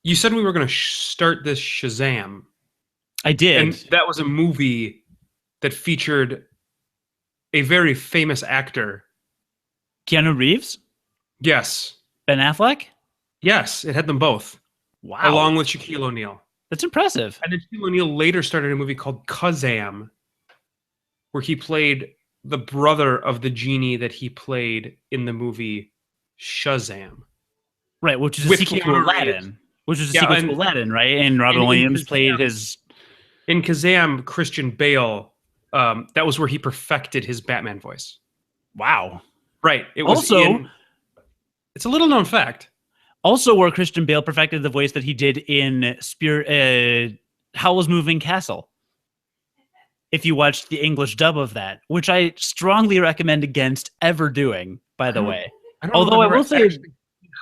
You said we were going to start this Shazam. I did. And that was a movie that featured a very famous actor. Keanu Reeves? Yes. Ben Affleck? Yes, it had them both. Wow. Along with Shaquille O'Neal. That's impressive. And then Shaquille O'Neal later started a movie called Kazam, where he played the brother of the genie that he played in the movie Shazam. Right, which is a sequel to Aladdin. Which is a sequel to Aladdin, right? And Robin Williams played his... In Kazam, Christian Bale, that was where he perfected his Batman voice. Wow. Right. It was also... It's a little known fact. Also where Christian Bale perfected the voice that he did in Howl's Moving Castle. If you watched the English dub of that, which I strongly recommend against ever doing, by the way. Although I will say...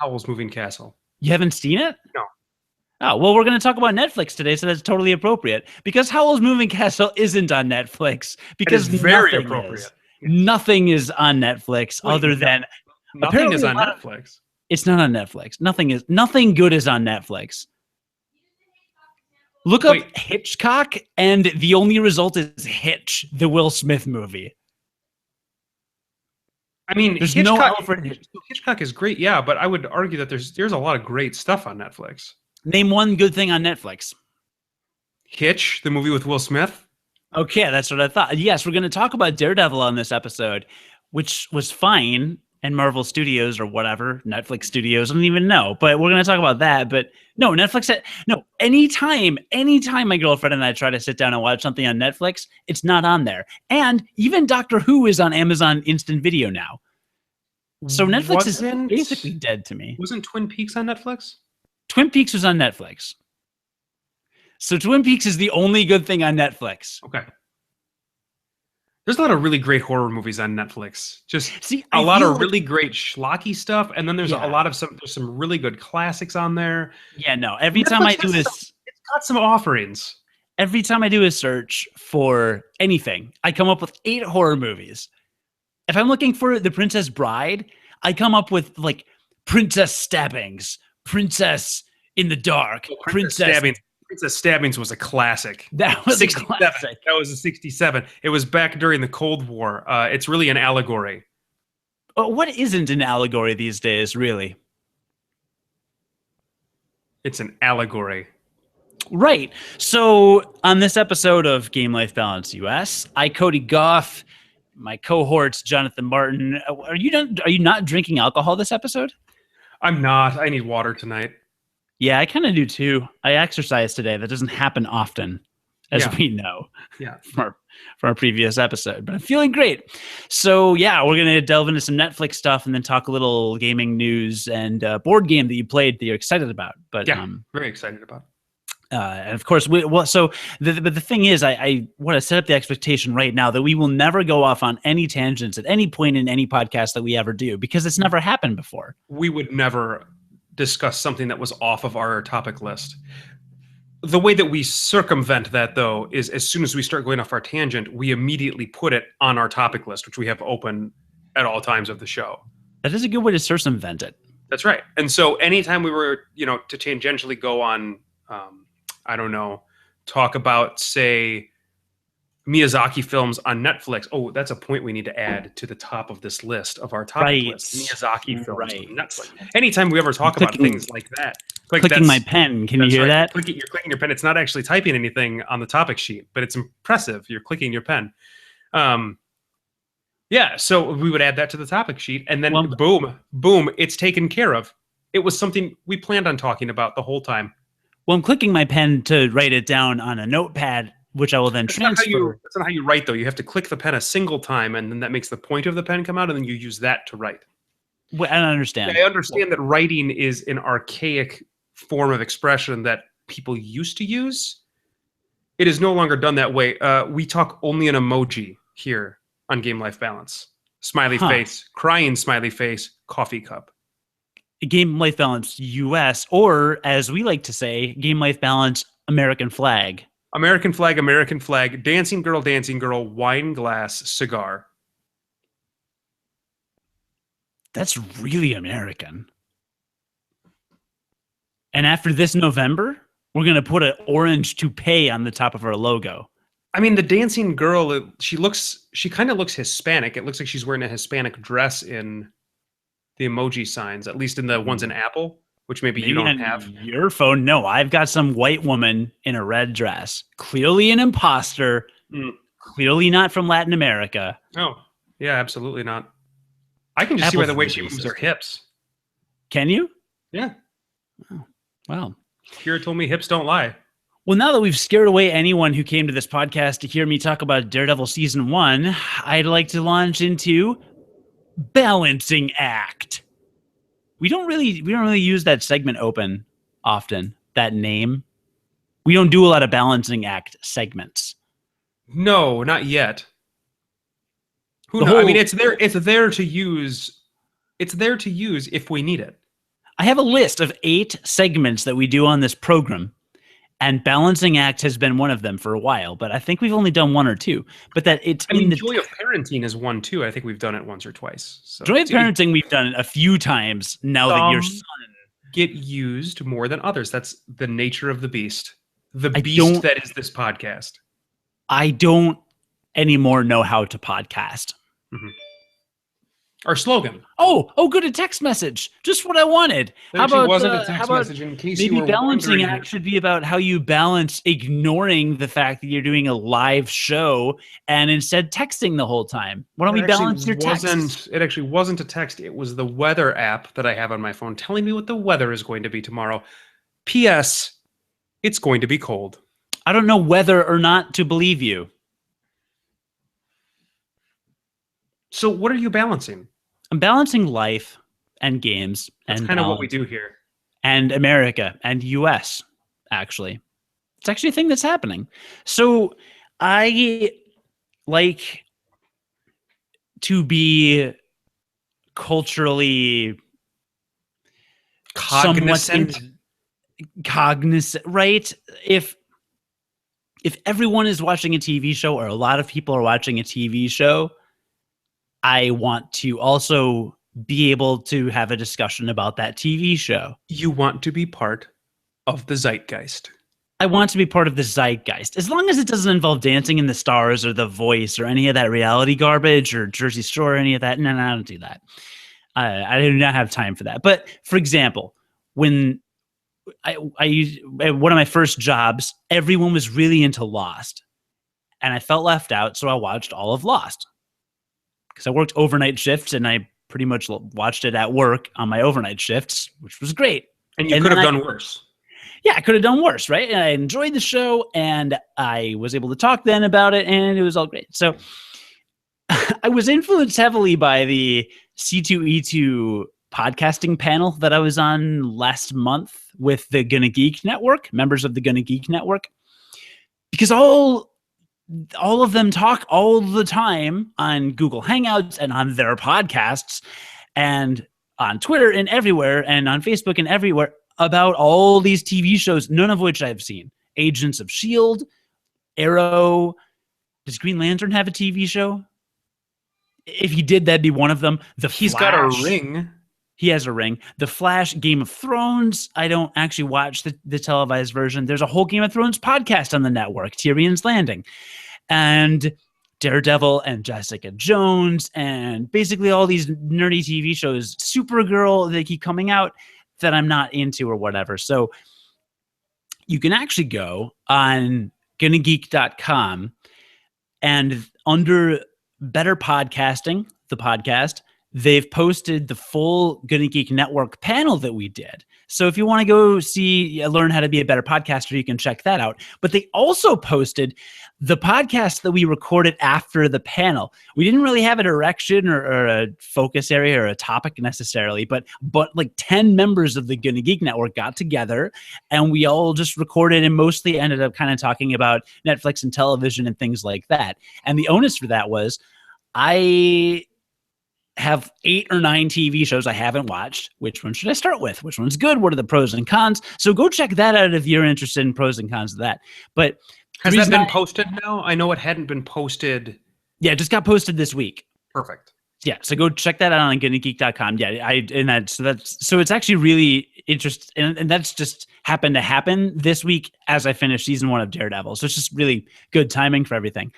Howl's Moving Castle. You haven't seen it? No. Oh, well, we're going to talk about Netflix today, so that's totally appropriate. Because Howl's Moving Castle isn't on Netflix. Because very appropriate. Nothing is on Netflix other than... Nothing is on Netflix. It's not on Netflix. Nothing good is on Netflix. Look up Hitchcock, and the only result is Hitch, the Will Smith movie. I mean, there's Hitchcock is great, yeah, but I would argue that there's a lot of great stuff on Netflix. Name one good thing on Netflix. Hitch, the movie with Will Smith. Okay, that's what I thought. Yes, we're going to talk about Daredevil on this episode, which was fine. And Marvel Studios or whatever, Netflix Studios, I don't even know. But we're going to talk about that. But no, Netflix, anytime my girlfriend and I try to sit down and watch something on Netflix, it's not on there. And even Doctor Who is on Amazon Instant Video now. So Netflix is basically dead to me. Wasn't Twin Peaks on Netflix? Twin Peaks was on Netflix. So Twin Peaks is the only good thing on Netflix. Okay. There's a lot of really great horror movies on Netflix. A lot of really great schlocky stuff, and then there's a lot of there's some really good classics on there. Yeah, no. Every time I do this, it's got some offerings. Every time I do a search for anything, I come up with 8 horror movies. If I'm looking for The Princess Bride, I come up with like Princess Stabbings, Princess in the Dark, Princess Stabbings was a classic. That was a classic. That was a 67. It was back during the Cold War. It's really an allegory. What isn't an allegory these days, really? It's an allegory. Right. So on this episode of Game Life Balance U.S., I, Cody Goff, my cohorts, Jonathan Martin. Are you not drinking alcohol this episode? I'm not. I need water tonight. Yeah, I kind of do too. I exercised today. That doesn't happen often, as we know. Yeah. From our previous episode. But I'm feeling great. So yeah, we're gonna delve into some Netflix stuff and then talk a little gaming news and board game that you played that you're excited about. But yeah, very excited about. And of course, but the thing is, I want to set up the expectation right now that we will never go off on any tangents at any point in any podcast that we ever do, because it's never happened before. We would never discuss something that was off of our topic list. The way that we circumvent that, though, is as soon as we start going off our tangent, we immediately put it on our topic list, which we have open at all times of the show. That is a good way to circumvent it. That's right. And so anytime we were, to tangentially go on, talk about, say, Miyazaki films on Netflix. Oh, that's a point we need to add to the top of this list of our topic list. Miyazaki films on Netflix. Anytime we ever talk about things like that. Clicking my pen. Can you hear that? You're clicking your pen. It's not actually typing anything on the topic sheet, but it's impressive. You're clicking your pen. So we would add that to the topic sheet, and then boom, it's taken care of. It was something we planned on talking about the whole time. Well, I'm clicking my pen to write it down on a notepad, which I will then transfer. That's not how you write, though. You have to click the pen a single time, and then that makes the point of the pen come out, and then you use that to write. Well, I don't understand. I understand that writing is an archaic form of expression that people used to use. It is no longer done that way. We talk only in emoji here on Game Life Balance. Smiley face, crying smiley face, coffee cup. Game Life Balance U.S., or as we like to say, Game Life Balance American flag. American flag, dancing girl, wine glass, cigar. That's really American. And after this November, we're going to put an orange toupee on the top of our logo. I mean, the dancing girl, she kind of looks Hispanic. It looks like she's wearing a Hispanic dress in the emoji signs, at least in the ones in Apple, which maybe you don't have. Your phone, no. I've got some white woman in a red dress. Clearly an imposter. Clearly not from Latin America. Oh, yeah, absolutely not. I can just see by the way she moves her hips. Can you? Yeah. Oh, wow. Kira told me hips don't lie. Well, now that we've scared away anyone who came to this podcast to hear me talk about Daredevil Season 1, I'd like to launch into Balancing Act. We don't really use that segment open often, that name. We don't do a lot of Balancing Act segments. No, not yet. Who knows? I mean, it's there to use. It's there to use if we need it. I have a list of 8 segments that we do on this program, and Balancing Act has been one of them for a while, but I think we've only done 1 or 2. But that it's Joy of Parenting is one too. I think we've done it once or twice. So Joy of Parenting we've done it a few times now that your son get used more than others. That's the nature of the beast. The beast that is this podcast. I don't anymore know how to podcast. Mm-hmm. Our slogan. Oh, good, a text message. Just what I wanted. There actually wasn't a text message in case you were Balancing Act should be about how you balance ignoring the fact that you're doing a live show and instead texting the whole time. Why don't we balance your text? It actually wasn't a text. It was the weather app that I have on my phone telling me what the weather is going to be tomorrow. P.S. It's going to be cold. I don't know whether or not to believe you. So what are you balancing? I'm balancing life and games. That's kind of what we do here. And America and U.S., actually. It's actually a thing that's happening. So I like to be culturally cognizant, right? If everyone is watching a TV show or a lot of people are watching a TV show, I want to also be able to have a discussion about that TV show. You want to be part of the zeitgeist. I want to be part of the zeitgeist. As long as it doesn't involve Dancing in the Stars or The Voice or any of that reality garbage or Jersey Shore or any of that. No, I don't do that. I do not have time for that. But for example, when I used one of my first jobs, everyone was really into Lost. And I felt left out, so I watched all of Lost. Because I worked overnight shifts and I pretty much watched it at work on my overnight shifts, which was great. And you could have done worse. Yeah, I could have done worse, right? And I enjoyed the show and I was able to talk then about it and it was all great. So I was influenced heavily by the C2E2 podcasting panel that I was on last month with the GonnaGeek Network, members of the GonnaGeek Network. Because all of them talk all the time on Google Hangouts and on their podcasts and on Twitter and everywhere and on Facebook and everywhere about all these TV shows, none of which I've seen. Agents of S.H.I.E.L.D., Arrow. Does Green Lantern have a TV show? If he did, that'd be one of them. He's got a ring. He has a ring. The Flash, Game of Thrones. I don't actually watch the televised version. There's a whole Game of Thrones podcast on the network, Tyrion's Landing. And Daredevil and Jessica Jones and basically all these nerdy TV shows. Supergirl, they keep coming out that I'm not into or whatever. So you can actually go on GonnaGeek.com and under Better Podcasting, the podcast, they've posted the full GonnaGeek Network panel that we did. So if you want to go learn how to be a better podcaster, you can check that out. But they also posted the podcast that we recorded after the panel. We didn't really have a direction or a focus area or a topic necessarily, but like 10 members of the GonnaGeek Network got together and we all just recorded and mostly ended up kind of talking about Netflix and television and things like that. And the onus for that was I have 8 or 9 TV shows I haven't watched. Which one should I start with? Which one's good? What are the pros and cons? So go check that out if you're interested in pros and cons of that. But has that been posted now? I know it hadn't been posted. Yeah, it just got posted this week. Perfect. Yeah, so go check that out on GonnaGeek.com. Yeah, so it's actually really interesting, and that's just happened to happen this week as I finished season 1 of Daredevil. So it's just really good timing for everything,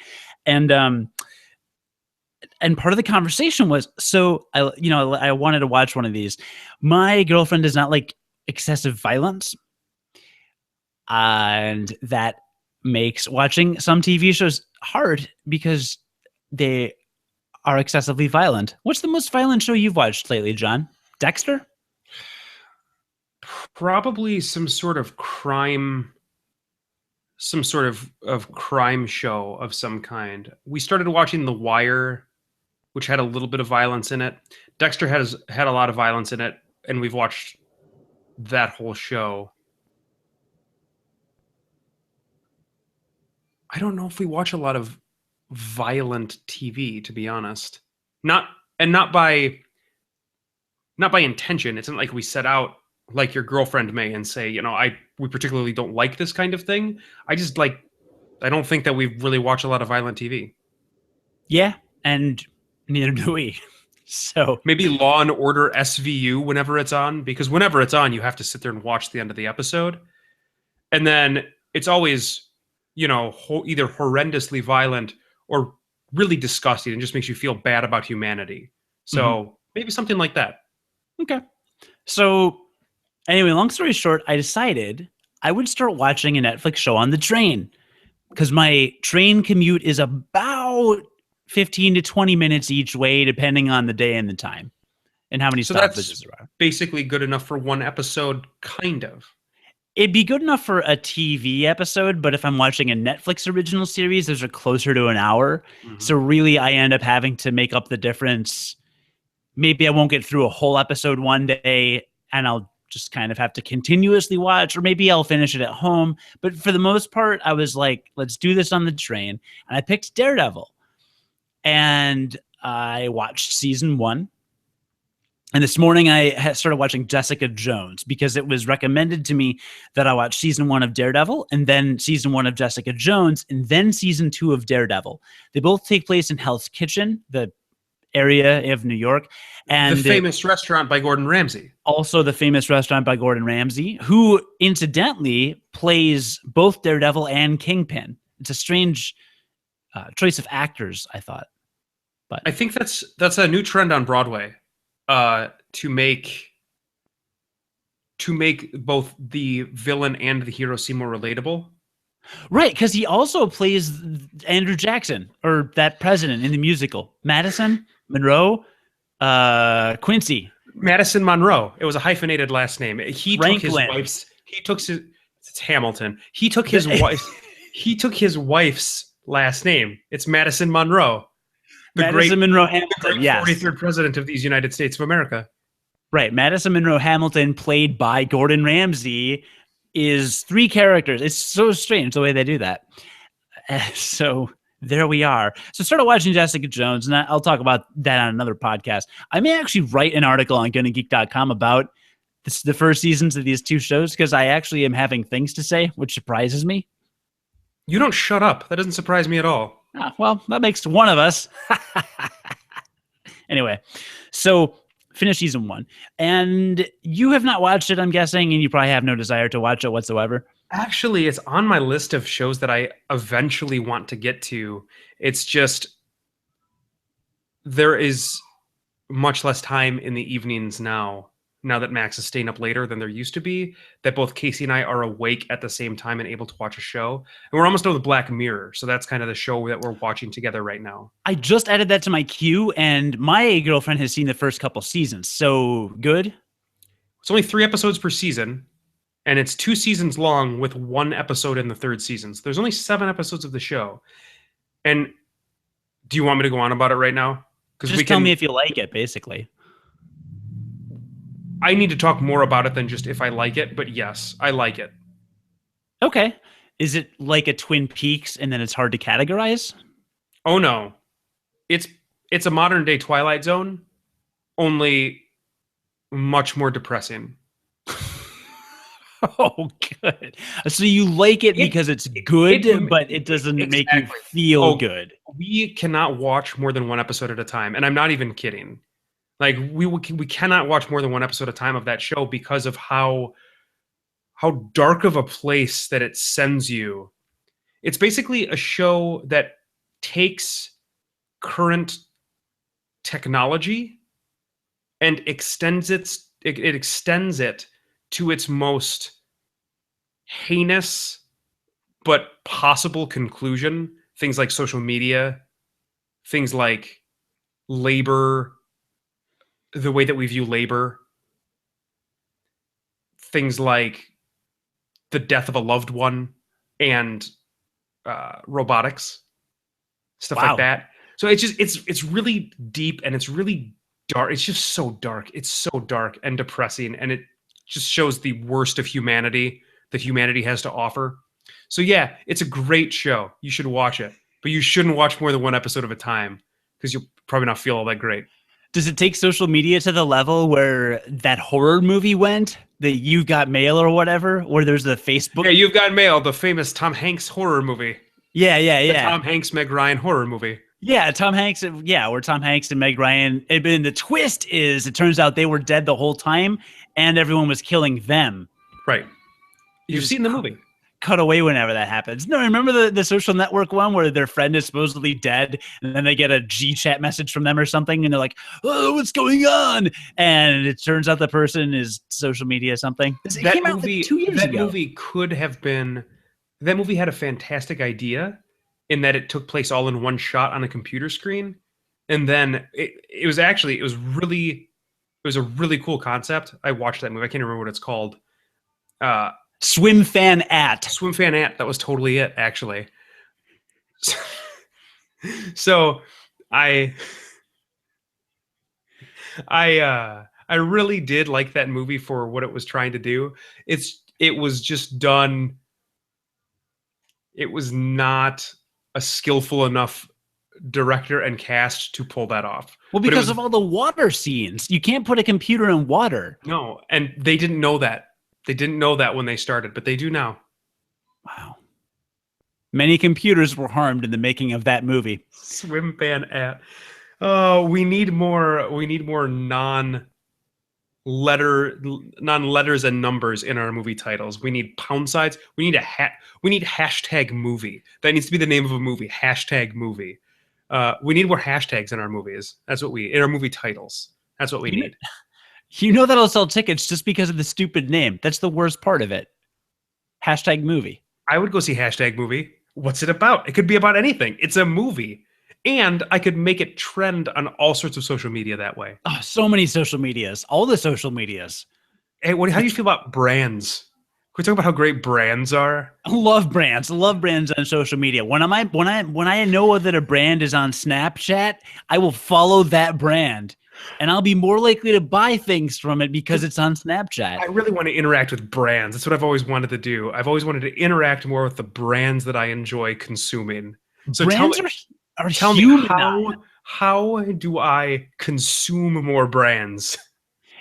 and part of the conversation was, so I wanted to watch one of these. My girlfriend does not like excessive violence, and that makes watching some TV shows hard because they are excessively violent. What's the most violent show you've watched lately, John? Dexter? Probably some sort of crime show of some kind. We started watching The Wire, which had a little bit of violence in it. Dexter has had a lot of violence in it, and we've watched that whole show. I don't know if we watch a lot of violent TV, to be honest. Not by intention. It's not like we set out like your girlfriend may and say, we particularly don't like this kind of thing. I don't think that we really watch a lot of violent TV. Yeah, and neither do we. So maybe Law and Order SVU whenever it's on, because whenever it's on, you have to sit there and watch the end of the episode. And then it's always, either horrendously violent or really disgusting and just makes you feel bad about humanity. So maybe something like that. Okay. So anyway, long story short, I decided I would start watching a Netflix show on the train because my train commute is about 15 to 20 minutes each way, depending on the day and the time and how many stoppages there are. Basically good enough for one episode, kind of. It'd be good enough for a TV episode, but if I'm watching a Netflix original series, those are closer to an hour. So really, I end up having to make up the difference. Maybe I won't get through a whole episode one day, and I'll just kind of have to continuously watch, or maybe I'll finish it at home. But for the most part, I was like, let's do this on the train. And I picked Daredevil. And I watched season 1. And this morning I started watching Jessica Jones because it was recommended to me that I watch season 1 of Daredevil and then season 1 of Jessica Jones and then season 2 of Daredevil. They both take place in Hell's Kitchen, the area of New York. And the famous restaurant by Gordon Ramsay. Also the famous restaurant by Gordon Ramsay, who incidentally plays both Daredevil and Kingpin. It's a strange choice of actors, I thought. But I think that's a new trend on Broadway. To make both the villain and the hero seem more relatable. Right, because he also plays Andrew Jackson, or that president in the musical. Madison Monroe, Quincy. Madison Monroe. It was a hyphenated last name. He Franklin. It's Hamilton. He took his wife's last name. It's Madison Monroe. Madison Monroe Hamilton, yes. 43rd president of these United States of America. Right. Madison Monroe Hamilton, played by Gordon Ramsay, is 3 characters. It's so strange the way they do that. So there we are. So started watching Jessica Jones, and I'll talk about that on another podcast. I may actually write an article on GonnaGeek.com about the first seasons of these 2 shows because I actually am having things to say, which surprises me. You don't shut up. That doesn't surprise me at all. Well, that makes one of us. Anyway, so finish season 1. And you have not watched it, I'm guessing, and you probably have no desire to watch it whatsoever. Actually, it's on my list of shows that I eventually want to get to. It's just there is much less time in the evenings now that Max is staying up later than there used to be, that both Casey and I are awake at the same time and able to watch a show. And we're almost done with Black Mirror, so that's kind of the show that we're watching together right now. I just added that to my queue, and my girlfriend has seen the first couple seasons. So good? It's only 3 episodes per season, and it's 2 seasons long with 1 episode in the 3rd season. So there's only 7 episodes of the show. And do you want me to go on about it right now? Just tell me if you like it, basically. I need to talk more about it than just if I like it, but yes, I like it. Okay. Is it like a Twin Peaks and then it's hard to categorize? Oh no. It's a modern day Twilight Zone, only much more depressing. Oh, good. So you like it It because it's it, good, it but it doesn't make you exactly. feel Oh, good. we cannot watch more than one episode at a time, and I'm not even kidding. Like we cannot watch more than one episode at a time of that show because of how dark of a place that it sends you. It's basically a show that takes current technology and it extends it to its most heinous but possible conclusion. Things like social media, things like labor, the way that we view labor, things like the death of a loved one, and robotics, stuff like Wow. that. So it's really deep and it's really dark. It's just so dark. It's so dark and depressing, and it just shows the worst of humanity that humanity has to offer. So yeah, it's a great show. You should watch it, but you shouldn't watch more than one episode of a time because you'll probably not feel all that great. Does it take social media to the level where that horror movie went, that You've Got Mail or whatever, where there's the Facebook? Yeah, You've Got Mail, the famous Tom Hanks horror movie, Yeah, yeah, the yeah. Tom Hanks Meg Ryan horror movie. Yeah, Tom Hanks. Yeah, where Tom Hanks and Meg Ryan. And the twist is, it turns out they were dead the whole time, and everyone was killing them. Right. They You've just seen the movie. cut away whenever that happens. No, remember the Social Network one where their friend is supposedly dead, and then they get a G chat message from them or something, and they're like, "Oh, what's going on?" And it turns out the person is social media something. It That came out movie, like 2 years that ago. movie could have been. That movie had a fantastic idea in that it took place all in one shot on a computer screen, and then it was actually it was a really cool concept. I watched that movie. I can't remember what it's called. Uh, Swim fan at. Swim Fan Ant. That was totally it, actually. So I I really did like that movie for what it was trying to do. It was just done. It was not a skillful enough director and cast to pull that off. Well, But it because was of all the water scenes, you can't put a computer in water. no, and they didn't know that. They didn't know that when they started, but they do now. Wow. Many computers were harmed in the making of that movie. Swim Fan at. Oh, we need more. We need more non-letters and numbers in our movie titles. We need pound signs. We need we need hashtag movie. That needs to be the name of a movie. Hashtag movie. We need more hashtags in our movies. That's what in our movie titles. That's what we You know, need. you know that'll sell tickets just because of the stupid name. That's the worst part of it. Hashtag movie. I would go see hashtag movie. What's it about? It could be about anything. It's a movie. And I could make it trend on all sorts of social media that way. Oh, so many social medias. All the social medias. Hey, how do you feel about brands? Can we talk about how great brands are? I love brands. I love brands on social media. When I know that a brand is on Snapchat, I will follow that brand, and I'll be more likely to buy things from it because it's on Snapchat. I really want to interact with brands. That's what I've always wanted to do. I've always wanted to interact more with the brands that I enjoy consuming. So Brands are tell me humanized. how do I consume more brands?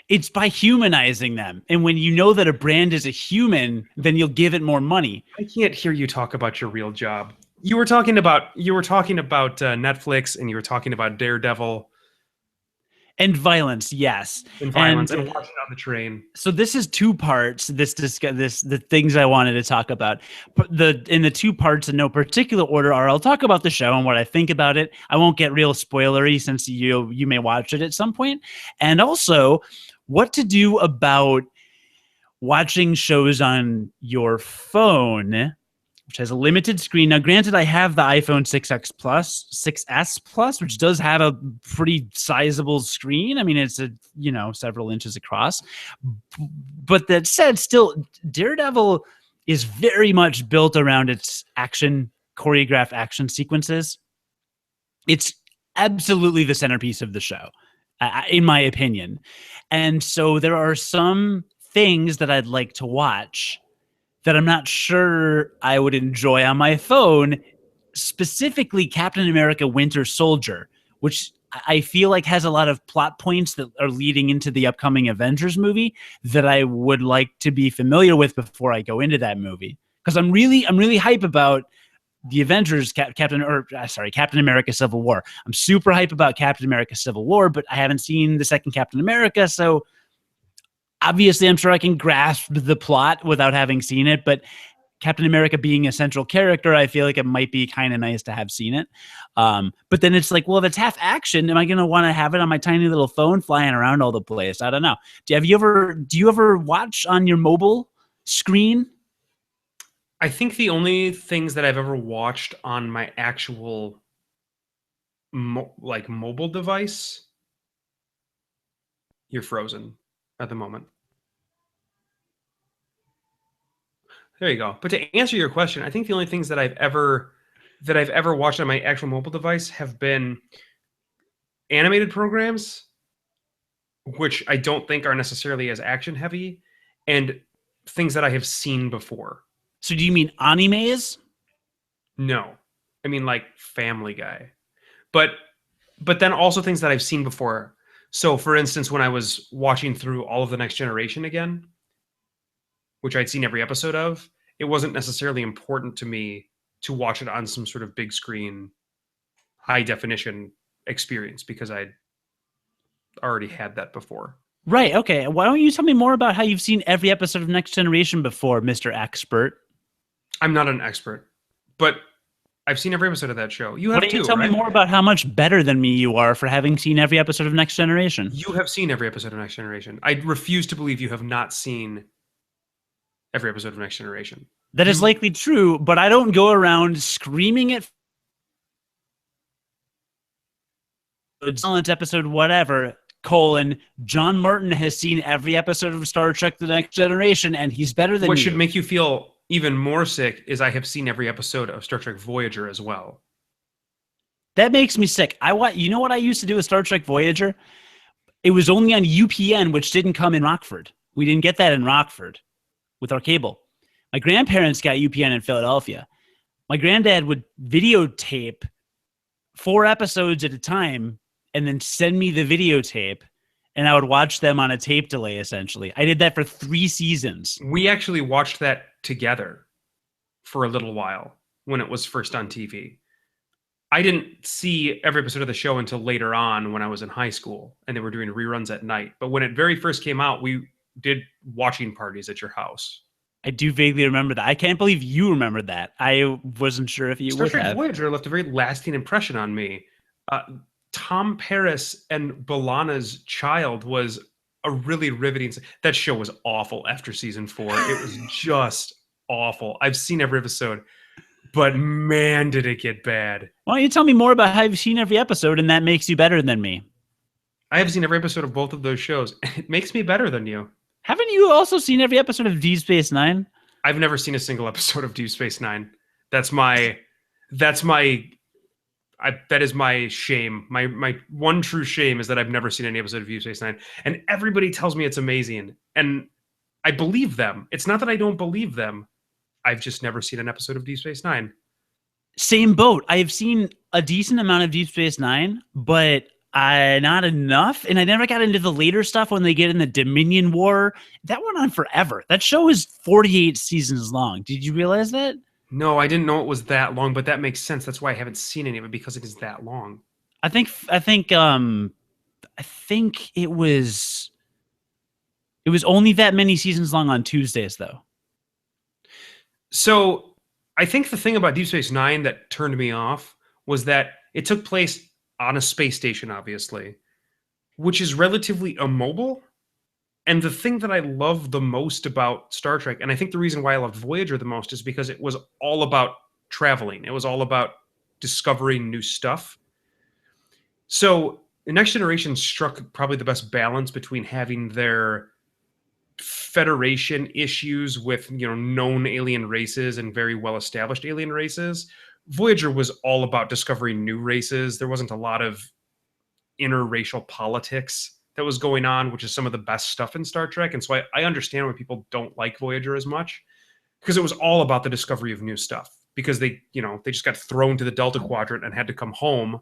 It's by humanizing them. And when you know that a brand is a human, then you'll give it more money. I can't hear you talk about your real job. You were talking about Netflix, and you were talking about Daredevil And violence, yes. and violence And and watching on the train. so this is two parts. The things I wanted to talk about. In the two parts in no particular order are, I'll talk about the show and what I think about it. I won't get real spoilery since you may watch it at some point, and also what to do about watching shows on your phone, which has a limited screen. Now, granted, I have the iPhone 6S Plus, which does have a pretty sizable screen. I mean, it's several inches across. But that said, still, Daredevil is very much built around its choreographed action sequences. It's absolutely the centerpiece of the show, in my opinion. And so there are some things that I'd like to watch that I'm not sure I would enjoy on my phone, specifically Captain America Winter Soldier, which I feel like has a lot of plot points that are leading into the upcoming Avengers movie that I would like to be familiar with before I go into that movie. Because I'm really hype about the Avengers, Captain America Civil War. I'm super hype about Captain America Civil War, but I haven't seen the second Captain America, so obviously I'm sure I can grasp the plot without having seen it, but Captain America being a central character, I feel like it might be kind of nice to have seen it. But then it's like, well, if it's half action, am I going to want to have it on my tiny little phone flying around all the place? I don't know. Do you ever watch on your mobile screen? I think the only things that I've ever watched on my actual mobile device, you're frozen at the moment. There you go. But to answer your question, I think the only things that I've ever watched on my actual mobile device have been animated programs, which I don't think are necessarily as action heavy, and things that I have seen before. So do you mean animes? No. I mean like Family Guy. But then also things that I've seen before. So for instance, when I was watching through all of The Next Generation again, which I'd seen every episode of, it wasn't necessarily important to me to watch it on some sort of big screen, high definition experience because I'd already had that before. Right. Okay. Why don't you tell me more about how you've seen every episode of Next Generation before, Mr. Expert? I'm not an expert, but I've seen every episode of that show. You have Why don't you too, tell right? me more about how much better than me you are for having seen every episode of Next Generation? You have seen every episode of Next Generation. I refuse to believe you have not seen every episode of Next Generation. That is likely true, but I don't go around screaming at episode whatever, John Martin has seen every episode of Star Trek The Next Generation, and he's better than What you. should make you feel even more sick is I have seen every episode of Star Trek Voyager as well. That makes me sick. You know what I used to do with Star Trek Voyager? It was only on UPN, which didn't come in Rockford. We didn't get that in Rockford with our cable. My grandparents got UPN in Philadelphia. My granddad would videotape 4 episodes at a time and then send me the videotape, and I would watch them on a tape delay, essentially. I did that for 3 seasons. We actually watched that together for a little while when it was first on TV. I didn't see every episode of the show until later on when I was in high school, and they were doing reruns at night. But when it very first came out, we did watching parties at your house. I do vaguely remember that. I can't believe you remembered that. I wasn't sure if you Star would Trek have. Voyager left a very lasting impression on me. Tom Paris and B'Elanna's child was a really riveting. That show was awful after season 4. It was just awful. I've seen every episode, but man, did it get bad. Why don't you tell me more about how you've seen every episode and that makes you better than me? I have seen every episode of both of those shows, and it makes me better than you. Haven't you also seen every episode of Deep Space Nine? I've never seen a single episode of Deep Space Nine. That is my shame. My one true shame is that I've never seen any episode of Deep Space Nine. And everybody tells me it's amazing. And I believe them. It's not that I don't believe them. I've just never seen an episode of Deep Space Nine. Same boat. I have seen a decent amount of Deep Space Nine, but not enough. And I never got into the later stuff when they get in the Dominion War. That went on forever. That show is 48 seasons long. Did you realize that? No, I didn't know it was that long, but that makes sense. That's why I haven't seen any of it, because it is that long. I think it was only that many seasons long on Tuesdays, though. So I think the thing about Deep Space Nine that turned me off was that it took place on a space station, obviously, which is relatively immobile. And the thing that I love the most about Star Trek, and I think the reason why I loved Voyager the most, is because it was all about traveling. It was all about discovering new stuff. So the Next Generation struck probably the best balance between having their Federation issues with, known alien races and very well-established alien races. Voyager was all about discovering new races. There wasn't a lot of interracial politics that was going on, which is some of the best stuff in Star Trek. And so I understand why people don't like Voyager as much, because it was all about the discovery of new stuff, because they just got thrown to the Delta Quadrant and had to come home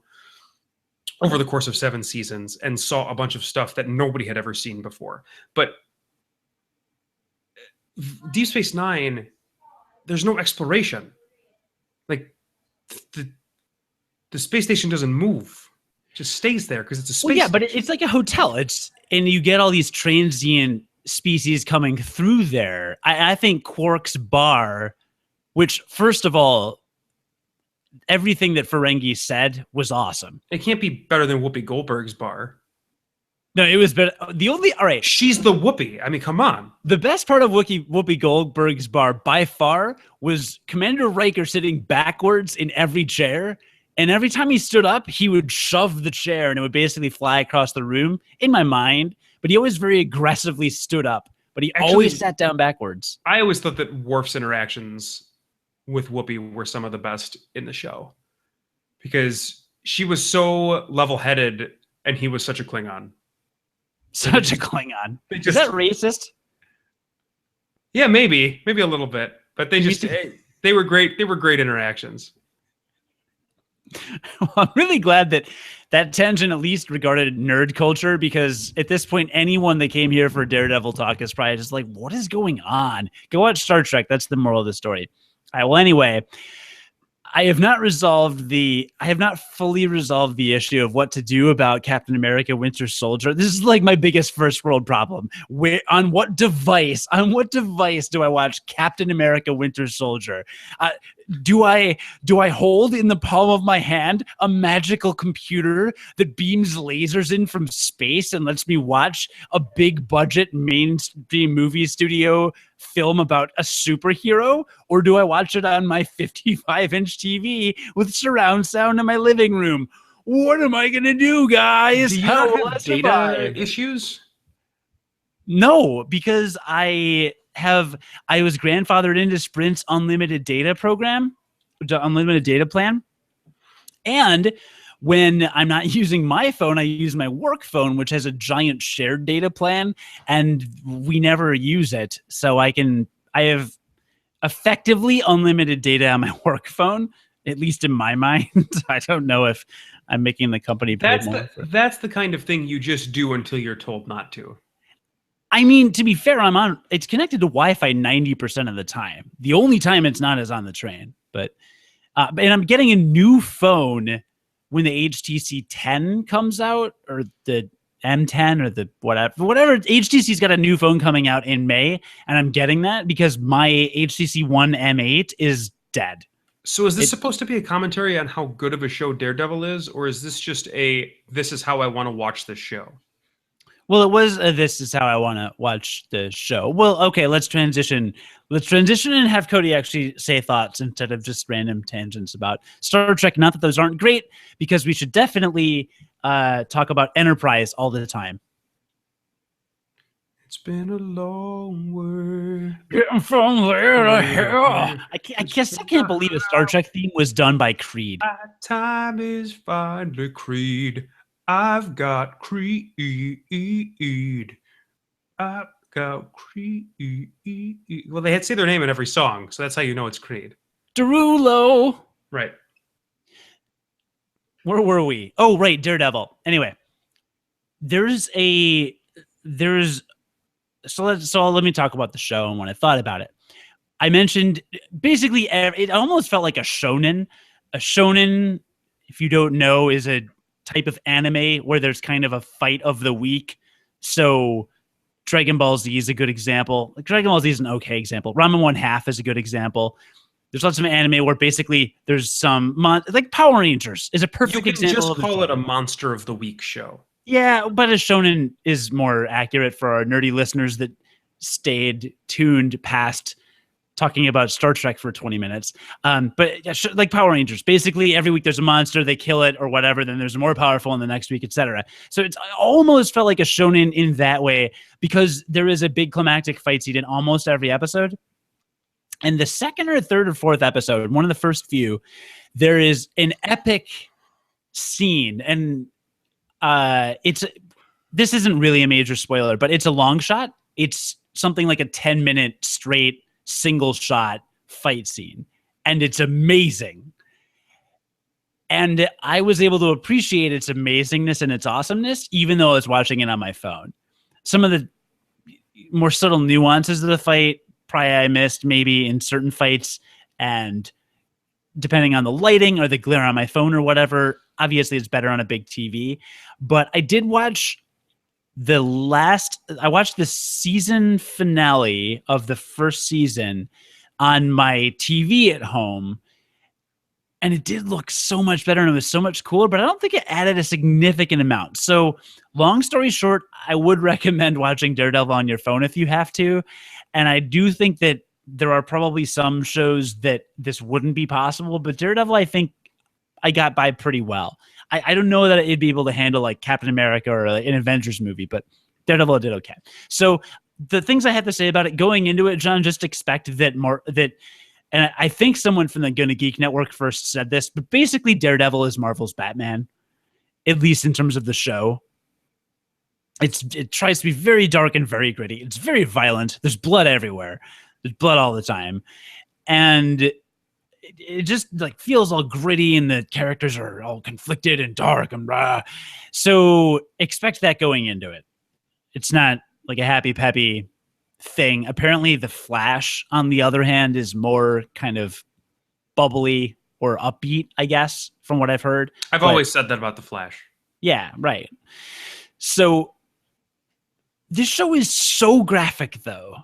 over the course of 7 seasons and saw a bunch of stuff that nobody had ever seen before. But Deep Space Nine, there's no exploration. Like the space station doesn't move; it just stays there because it's a space. Well, yeah, but station. it's like a hotel. And you get all these transient species coming through there. I think Quark's bar, which first of all, everything that Ferengi said was awesome. It can't be better than Whoopi Goldberg's bar. No, it was better. All right. She's the Whoopi. I mean, come on. The best part of Whoopi Goldberg's bar by far was Commander Riker sitting backwards in every chair. And every time he stood up, he would shove the chair and it would basically fly across the room in my mind. But he always very aggressively stood up. But he always sat down backwards. I always thought that Worf's interactions with Whoopi were some of the best in the show. Because she was so level-headed and he was such a Klingon. Such a Klingon. Is that racist? Yeah, maybe a little bit, but they were great. They were great interactions. Well, I'm really glad that tangent at least regarded nerd culture, because at this point, anyone that came here for Daredevil talk is probably just like, what is going on? Go watch Star Trek. That's the moral of the story. All right. Well, anyway, I have not fully resolved the issue of what to do about Captain America Winter Soldier. This is like my biggest first world problem. On what device do I watch Captain America Winter Soldier? Do I hold in the palm of my hand a magical computer that beams lasers in from space and lets me watch a big budget mainstream movie studio film about a superhero? Or do I watch it on my 55-inch TV with surround sound in my living room? What am I going to do, guys? Do you not have data issues? No, because I was grandfathered into Sprint's unlimited data program, unlimited data plan. And when I'm not using my phone, I use my work phone, which has a giant shared data plan, and we never use it. So I have effectively unlimited data on my work phone, at least in my mind. I don't know if I'm making the company pay more. That's the kind of thing you just do until you're told not to. I mean, to be fair, it's connected to Wi-Fi 90% of the time. The only time it's not is on the train. But and I'm getting a new phone when the HTC 10 comes out, or the M10, or the whatever. HTC's got a new phone coming out in May, and I'm getting that because my HTC One M8 is dead. So is this supposed to be a commentary on how good of a show Daredevil is, or is this just this is how I want to watch this show? Well, it was this is how I want to watch the show. Well, okay, let's transition. And have Cody actually say thoughts instead of just random tangents about Star Trek. Not that those aren't great, because we should definitely talk about Enterprise all the time. It's been a long way getting from there to here. I can't believe a Star Trek theme was done by Creed. My time is finally Creed. I've got Creed. I've got Creed. Well, they had to say their name in every song, so that's how you know it's Creed. Derulo. Right. Where were we? Oh, right, Daredevil. Anyway, so let me talk about the show and when I thought about it. I mentioned basically it almost felt like a shonen. A shonen, if you don't know, is a type of anime where there's kind of a fight of the week. So Dragon Ball Z is a good example. Dragon Ball Z is an okay example. Ramen 1/2 is a good example. There's lots of anime where basically there's some like Power Rangers is a perfect example. You can just call it a Monster of the Week show. Yeah, but a shonen is more accurate for our nerdy listeners that stayed tuned past talking about Star Trek for 20 minutes. But yeah, like Power Rangers, basically every week there's a monster, they kill it or whatever, then there's a more powerful in the next week, etc. So it's almost felt like a shonen in that way, because there is a big climactic fight scene in almost every episode. And the second or third or fourth episode, one of the first few, there is an epic scene. And this isn't really a major spoiler, but it's a long shot. It's something like a 10-minute straight single shot fight scene, and it's amazing. And I was able to appreciate its amazingness and its awesomeness, even though I was watching it on my phone. Some of the more subtle nuances of the fight, probably I missed maybe in certain fights, and depending on the lighting or the glare on my phone or whatever, obviously it's better on a big TV. But I did watch I watched the season finale of the first season on my TV at home. And it did look so much better and it was so much cooler, but I don't think it added a significant amount. So long story short, I would recommend watching Daredevil on your phone if you have to. And I do think that there are probably some shows that this wouldn't be possible, but Daredevil, I think I got by pretty well. I don't know that it'd be able to handle like Captain America or an Avengers movie, but Daredevil did okay. So the things I have to say about it going into it, John, just expect that and I think someone from the GonnaGeek Network first said this, but basically Daredevil is Marvel's Batman, at least in terms of the show. It tries to be very dark and very gritty. It's very violent. There's blood everywhere. There's blood all the time. And it just like feels all gritty and the characters are all conflicted and dark and blah. So expect that going into it. It's not like a happy peppy thing. Apparently the Flash, on the other hand, is more kind of bubbly or upbeat, I guess, from what I've heard. I've always said that about the Flash. Yeah, right. So this show is so graphic, though.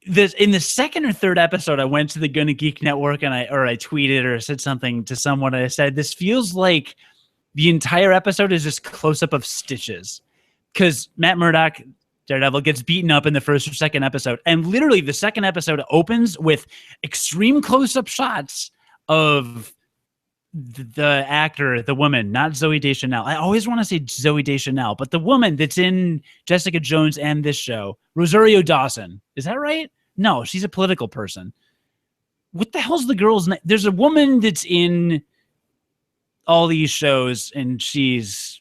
In the second or third episode, I went to the GonnaGeek Network and I tweeted or said something to someone. I said, this feels like the entire episode is just close-up of stitches. Because Matt Murdock, Daredevil, gets beaten up in the first or second episode. And literally the second episode opens with extreme close-up shots of the actor, the woman, not Zooey Deschanel. I always want to say Zooey Deschanel, but the woman that's in Jessica Jones and this show, Rosario Dawson. Is that right? No, she's a political person. What the hell's the girl's name? There's a woman that's in all these shows and she's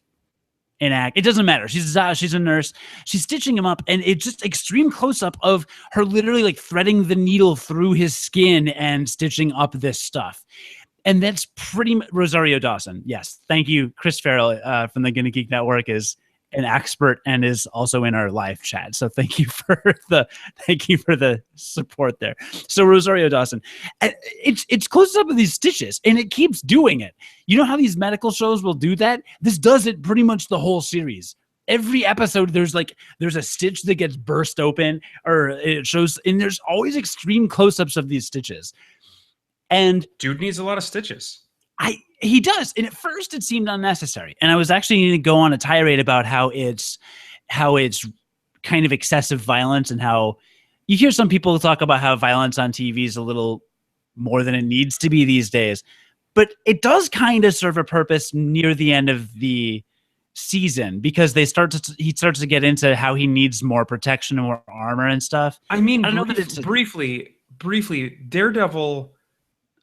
it doesn't matter. She's a nurse. She's stitching him up, and it's just extreme close up of her literally like threading the needle through his skin and stitching up this stuff. And that's pretty Rosario Dawson. Yes, thank you, Chris Farrell from the GonnaGeek Network is an expert and is also in our live chat. So thank you for the support there. So Rosario Dawson, it's close up with these stitches, and it keeps doing it. You know how these medical shows will do that? This does it pretty much the whole series. Every episode, there's a stitch that gets burst open, or it shows, and there's always extreme close-ups of these stitches. And dude needs a lot of stitches. He does. And at first it seemed unnecessary. And I was actually going to go on a tirade about how it's kind of excessive violence, and how you hear some people talk about how violence on TV is a little more than it needs to be these days. But it does kind of serve a purpose near the end of the season, because he starts to get into how he needs more protection and more armor and stuff. I mean, briefly, Daredevil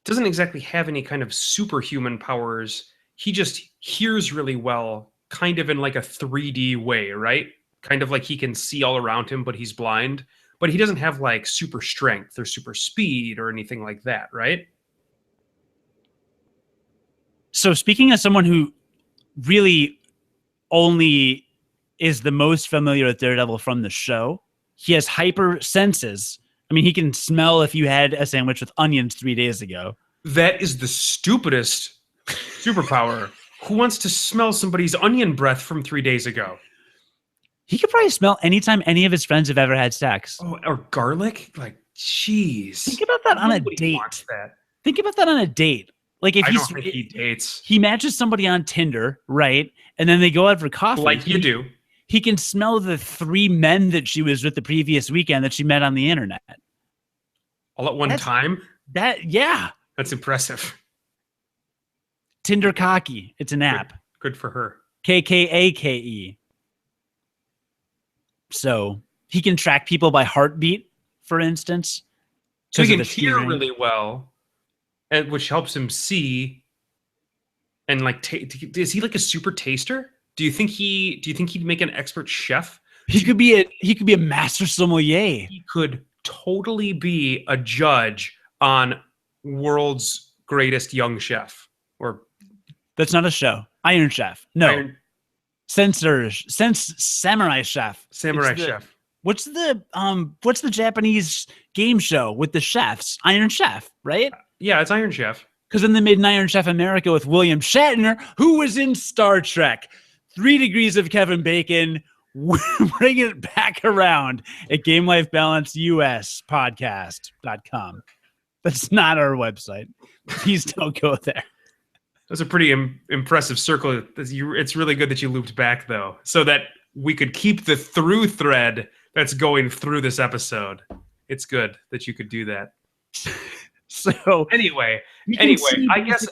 doesn't exactly have any kind of superhuman powers. He just hears really well, kind of in like a 3D way, right? Kind of like he can see all around him, but he's blind. But he doesn't have like super strength or super speed or anything like that, right? So speaking as someone who really only is the most familiar with Daredevil from the show, he has hyper senses. I mean, he can smell if you had a sandwich with onions 3 days ago. That is the stupidest superpower. Who wants to smell somebody's onion breath from 3 days ago? He could probably smell anytime any of his friends have ever had sex. Oh, or garlic? Like, jeez. Think about that on a date. Think about that on a date. Like, if I don't think he dates. He matches somebody on Tinder, right? And then they go out for coffee. Like you do. He can smell the 3 men that she was with the previous weekend that she met on the internet. All at one time? Yeah. That's impressive. Tinder Cocky. It's an app. Good for her. KKAKE. So he can track people by heartbeat, for instance. So he can hear really well, and which helps him see. And like, is he like a super taster? Do you think he'd make an expert chef? He could be a master sommelier. He could totally be a judge on World's Greatest Young Chef or That's not a show. Iron Chef. No. Samurai Chef. Samurai Chef. What's the Japanese game show with the chefs? Iron Chef, right? Yeah, it's Iron Chef. Because then they made an Iron Chef America with William Shatner, who was in Star Trek. 3 Degrees of Kevin Bacon. Bring it back around at Game Life Balance US podcast.com. That's not our website. Please don't go there. That's a pretty impressive circle. It's really good that you looped back, though, so that we could keep the through thread that's going through this episode. It's good that you could do that. So anyway, I guess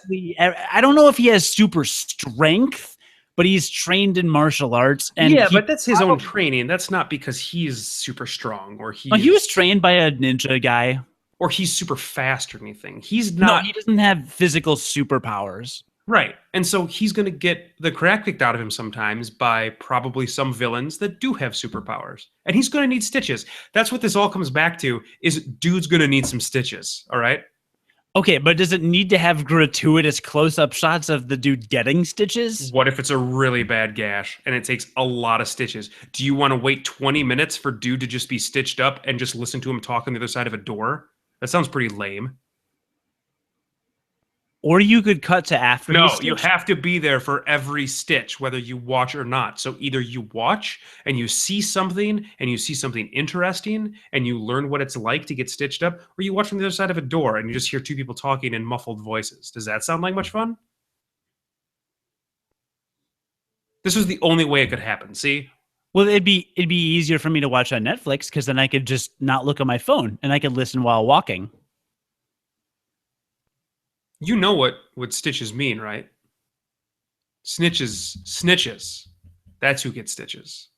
I don't know if he has super strength, but he's trained in martial arts. And yeah, but that's his own training. That's not because he's super strong or he was trained by a ninja guy. Or he's super fast or anything. He's not. No, he doesn't have physical superpowers. Right. And so he's going to get the crap kicked out of him sometimes by probably some villains that do have superpowers. And he's going to need stitches. That's what this all comes back to, is dude's going to need some stitches. All right? Okay, but does it need to have gratuitous close-up shots of the dude getting stitches? What if it's a really bad gash and it takes a lot of stitches? Do you want to wait 20 minutes for dude to just be stitched up and just listen to him talk on the other side of a door? That sounds pretty lame. Or you could cut to after. No, you have to be there for every stitch, whether you watch or not. So either you watch and you see something interesting and you learn what it's like to get stitched up, or you watch from the other side of a door and you just hear 2 people talking in muffled voices. Does that sound like much fun? This was the only way it could happen. See? Well, it'd be easier for me to watch on Netflix because then I could just not look at my phone and I could listen while walking. You know what stitches mean, right? Snitches. That's who gets stitches.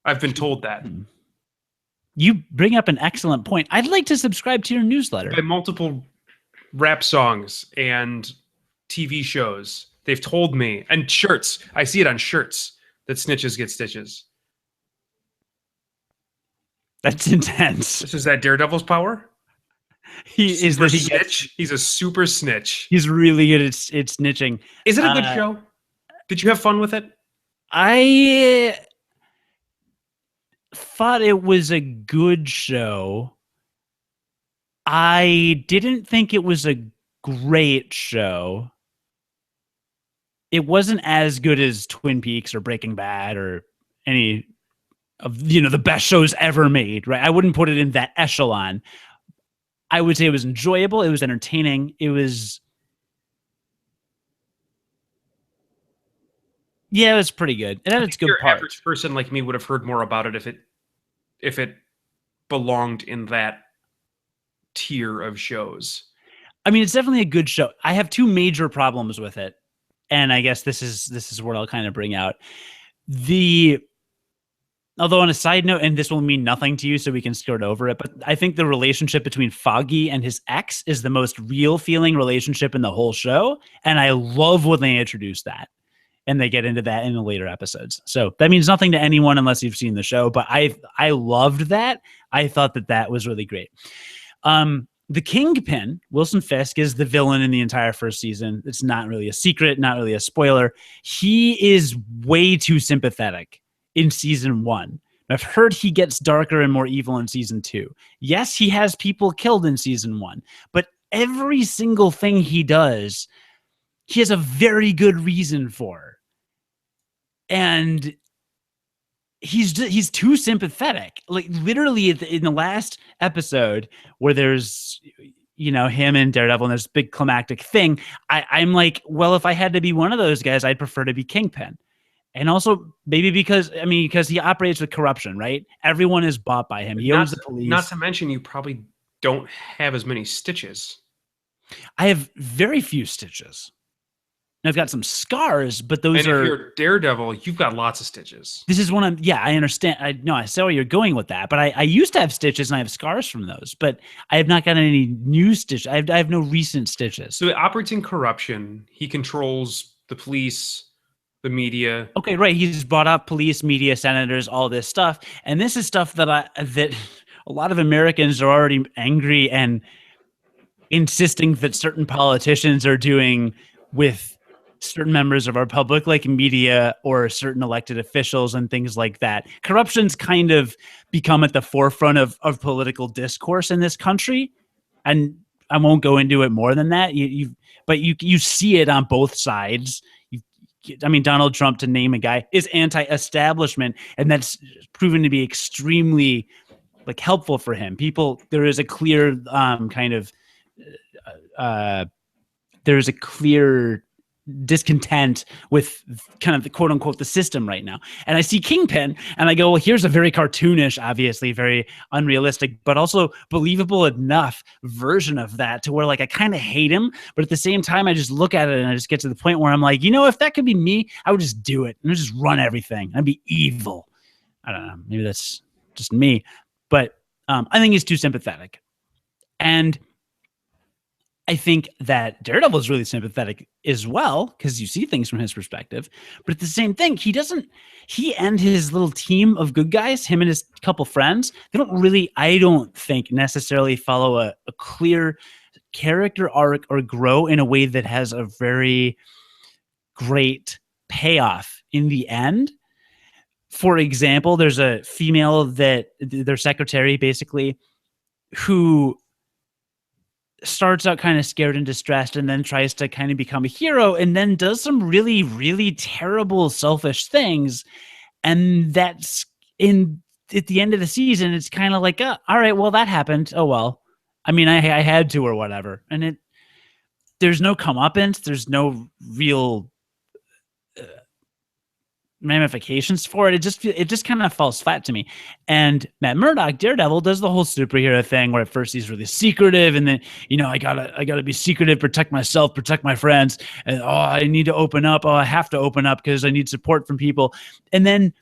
I've been told that. You bring up an excellent point. I'd like to subscribe to your newsletter. By multiple rap songs and TV shows, they've told me, and shirts. I see it on shirts that snitches get stitches. That's intense. This is that Daredevil's power. He's a super snitch. He's really good at snitching. Is it a good show? Did you have fun with it? I thought it was a good show. I didn't think it was a great show. It wasn't as good as Twin Peaks or Breaking Bad or any of the best shows ever made, right? I wouldn't put it in that echelon. I would say it was enjoyable. It was entertaining. It was pretty good. It had its good parts. Average person like me would have heard more about it if it belonged in that tier of shows. I mean, it's definitely a good show. I have 2 major problems with it, and I guess this is what I'll kind of bring out. Although on a side note, and this will mean nothing to you, so we can skirt over it, but I think the relationship between Foggy and his ex is the most real feeling relationship in the whole show, and I love when they introduce that, and they get into that in the later episodes. So that means nothing to anyone unless you've seen the show, but I loved that. I thought that was really great. The Kingpin, Wilson Fisk, is the villain in the entire first season. It's not really a secret, not really a spoiler. He is way too sympathetic in season 1. I've heard he gets darker and more evil in season 2. Yes, he has people killed in season 1, but every single thing he does, he has a very good reason for. And he's too sympathetic. Like literally in the last episode where there's him and Daredevil and there's a big climactic thing, I'm like, well, if I had to be one of those guys, I'd prefer to be Kingpin. And also maybe because he operates with corruption, right? Everyone is bought by him. He owns the police. Not to mention you probably don't have as many stitches. I have very few stitches. And I've got some scars, but those are... And if you're Daredevil, you've got lots of stitches. This is one I understand. I see where you're going with that. But I used to have stitches and I have scars from those. But I have not gotten any new stitches. I have no recent stitches. So he operates in corruption. He controls the police, the media. Okay, right. He's brought up police, media, senators, all this stuff. And this is stuff that a lot of Americans are already angry and insisting that certain politicians are doing with certain members of our public, like media or certain elected officials and things like that. Corruption's kind of become at the forefront of political discourse in this country. And I won't go into it more than that. But you see it on both sides. I mean, Donald Trump, to name a guy, is anti-establishment, and that's proven to be extremely like helpful for him. There is a clear there's a clear discontent with kind of the quote unquote the system right now. And I see Kingpin and I go, well, here's a very cartoonish, obviously very unrealistic, but also believable enough version of that to where like I kind of hate him, but at the same time I just look at it and I just get to the point where I'm like, if that could be me, I would just do it and just run everything. I'd be evil. I don't know. Maybe that's just me, but I think he's too sympathetic. And I think that Daredevil is really sympathetic as well because you see things from his perspective. But at the same thing, he and his little team of good guys, him and his couple friends, they don't really, I don't think, necessarily follow a clear character arc or grow in a way that has a very great payoff in the end. For example, there's a female that their secretary basically who starts out kind of scared and distressed and then tries to kind of become a hero and then does some really, really terrible, selfish things. And that's at the end of the season, it's kind of like, all right, well, that happened. Oh, well, I mean, I had to or whatever. And there's no comeuppance. There's no real ramifications for it. It just kind of falls flat to me. And Matt Murdock, Daredevil, does the whole superhero thing where at first he's really secretive and then, I gotta be secretive, protect myself, protect my friends. And I need to open up. I have to open up because I need support from people. And then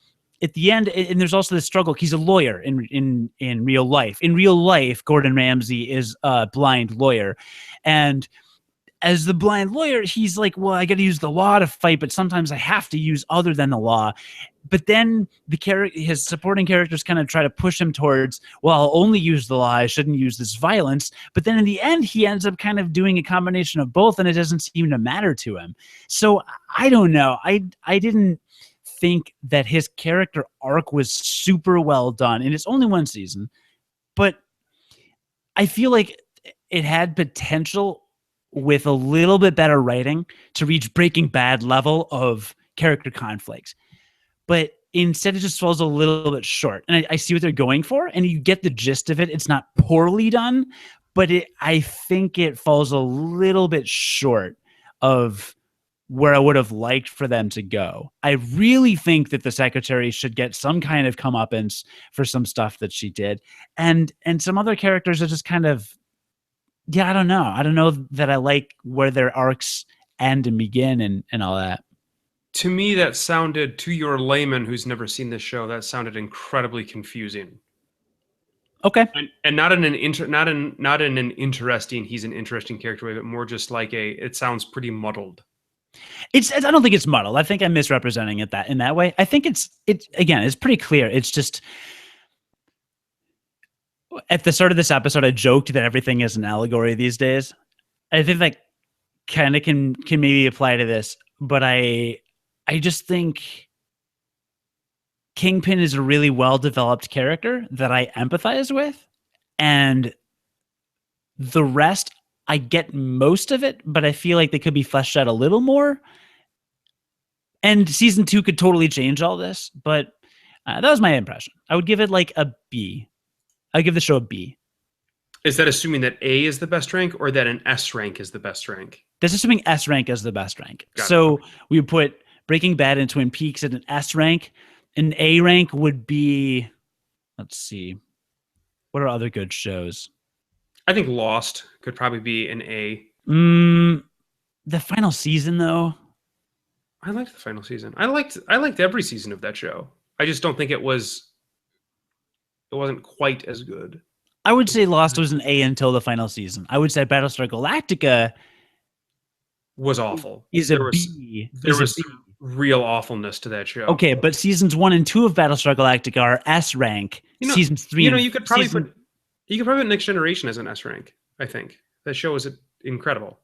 at the end, and there's also this struggle. He's a lawyer in real life. In real life, Gordon Ramsay is a blind lawyer. And as the blind lawyer, he's like, well, I got to use the law to fight, but sometimes I have to use other than the law. But then his supporting characters kind of try to push him towards, well, I'll only use the law. I shouldn't use this violence. But then in the end, he ends up kind of doing a combination of both, and it doesn't seem to matter to him. So I don't know. I didn't think that his character arc was super well done, and it's only one season, but I feel like it had potential with a little bit better writing to reach Breaking Bad level of character conflicts. But instead it just falls a little bit short. And I see what they're going for, and you get the gist of it. It's not poorly done, but I think it falls a little bit short of where I would have liked for them to go. I really think that the secretary should get some kind of comeuppance for some stuff that she did. And some other characters are just kind of, I don't know. I don't know that I like where their arcs end and begin and all that. To me, that sounded, to your layman who's never seen this show, that sounded incredibly confusing. Okay. And not in an interesting, he's an interesting character way, but more just like it sounds pretty muddled. I don't think it's muddled. I think I'm misrepresenting it in that way. I think it's pretty clear. It's just, at the start of this episode, I joked that everything is an allegory these days. I think that kind of can maybe apply to this, but I just think Kingpin is a really well-developed character that I empathize with, and the rest, I get most of it, but I feel like they could be fleshed out a little more. And season 2 could totally change all this, but that was my impression. I would give it like a B. I'd give the show a B. Is that assuming that A is the best rank or that an S rank is the best rank? That's assuming S rank is the best rank. So we would put Breaking Bad and Twin Peaks at an S rank. An A rank would be, let's see, what are other good shows? I think Lost could probably be an A. The final season, though. I liked the final season. I liked every season of that show. I just don't think it wasn't quite as good. I would say Lost was an A until the final season. I would say Battlestar Galactica was awful. There was real awfulness to that show. Okay, but seasons 1 and 2 of Battlestar Galactica are S rank. Seasons 3. You could probably put Next Generation as an S rank. I think that show is incredible.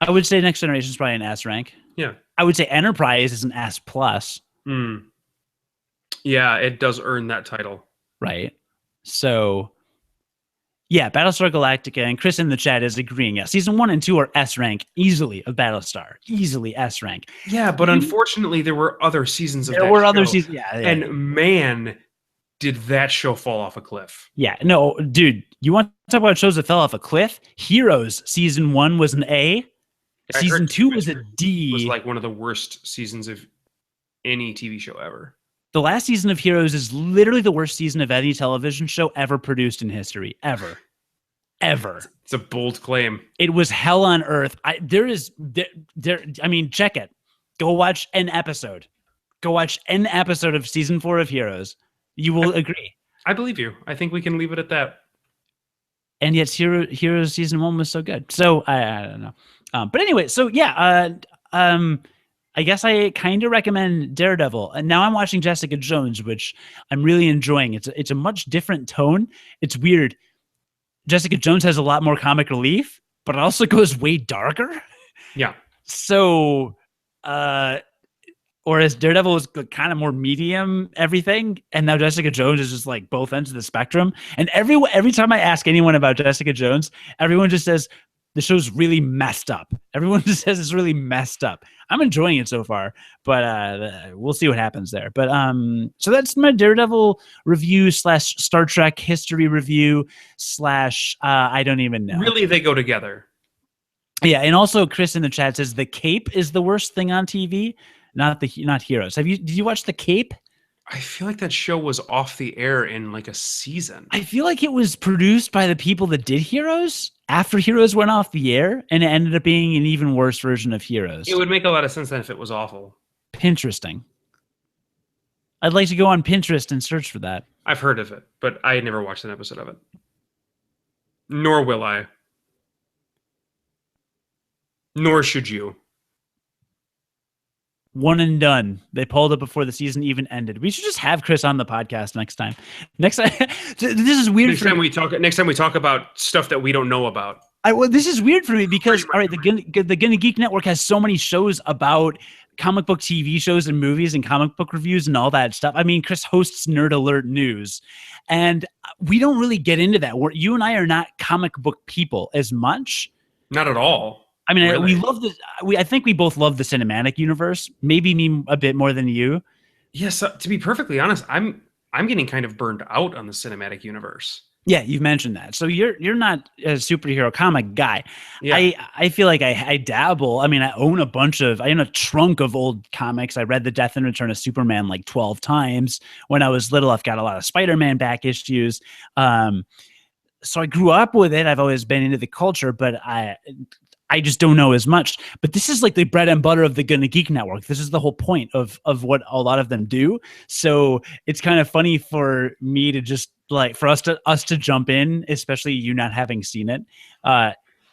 I would say Next Generation is probably an S rank. Yeah. I would say Enterprise is an S plus. Yeah, it does earn that title. Right. So, yeah, Battlestar Galactica, and Chris in the chat is agreeing. Yeah, season 1 and 2 are S rank easily of Battlestar. Easily S rank. Yeah, but unfortunately, there were other seasons of that show. There were other seasons. Yeah. And man, did that show fall off a cliff. Yeah. No, dude, you want to talk about shows that fell off a cliff? Heroes season 1 was an A. Season 2 was a D. It was like one of the worst seasons of any TV show ever. The last season of Heroes is literally the worst season of any television show ever produced in history. Ever. It's a bold claim. It was hell on earth. I mean, check it. Go watch an episode. Go watch an episode of season 4 of Heroes. You will agree. I believe you. I think we can leave it at that. And yet Heroes season 1 was so good. So I don't know. But anyway, so yeah, I guess I kind of recommend Daredevil. And now I'm watching Jessica Jones, which I'm really enjoying. It's a much different tone. It's weird. Jessica Jones has a lot more comic relief, but it also goes way darker. Yeah. So, whereas Daredevil was kind of more medium everything, and now Jessica Jones is just like both ends of the spectrum. And every time I ask anyone about Jessica Jones, everyone just says the show's really messed up. Everyone just says it's really messed up. I'm enjoying it so far, but we'll see what happens there. But so that's my Daredevil review / Star Trek history review / I don't even know. Really, they go together. Yeah, and also Chris in the chat says The Cape is the worst thing on TV, not Heroes. Did you watch The Cape? I feel like that show was off the air in like a season. I feel like it was produced by the people that did Heroes after Heroes went off the air, and it ended up being an even worse version of Heroes. It would make a lot of sense then if it was awful. Pinteresting. I'd like to go on Pinterest and search for that. I've heard of it, but I had never watched an episode of it. Nor will I. Nor should you. One and done. They pulled it before the season even ended. We should just have Chris on the podcast next time. This is weird. Next time we talk about stuff that we don't know about. This is weird for me because all right, the GonnaGeek Network has so many shows about comic book TV shows and movies and comic book reviews and all that stuff. I mean, Chris hosts Nerd Alert News, and we don't really get into that. You and I are not comic book people as much. Not at all. I mean, really? we love I think we both love the cinematic universe. Maybe me a bit more than you. Yes, to be perfectly honest, I'm getting kind of burned out on the cinematic universe. Yeah, you've mentioned that. So you're not a superhero comic guy. Yeah. I feel like I dabble. I mean, I own a trunk of old comics. I read The Death and Return of Superman like 12 times when I was little. I've got a lot of Spider-Man back issues. So I grew up with it. I've always been into the culture, but I just don't know as much. But this is like the bread and butter of the GonnaGeek Network. This is the whole point of what a lot of them do. So it's kind of funny for me to just like for us to jump in, especially you not having seen it.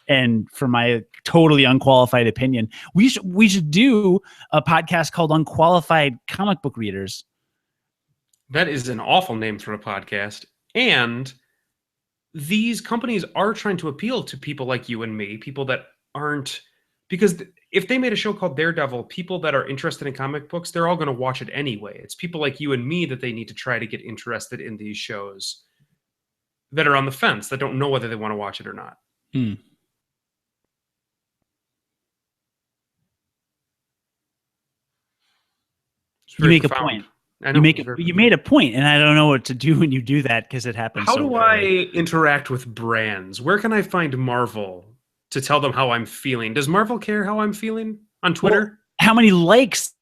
And for my totally unqualified opinion, we should do a podcast called Unqualified Comic Book Readers. That is an awful name for a podcast. And these companies are trying to appeal to people like you and me, people that aren't, because if they made a show called Daredevil, people that are interested in comic books, they're all going to watch it anyway. It's people like you and me that they need to try to get interested in these shows that are on the fence, that don't know whether they want to watch it or not. You make a point. You made a point, and I don't know what to do when you do that because it happens. How do I interact with brands? Where can I find Marvel to tell them how I'm feeling? Does Marvel care how I'm feeling on Twitter? Well, how many likes?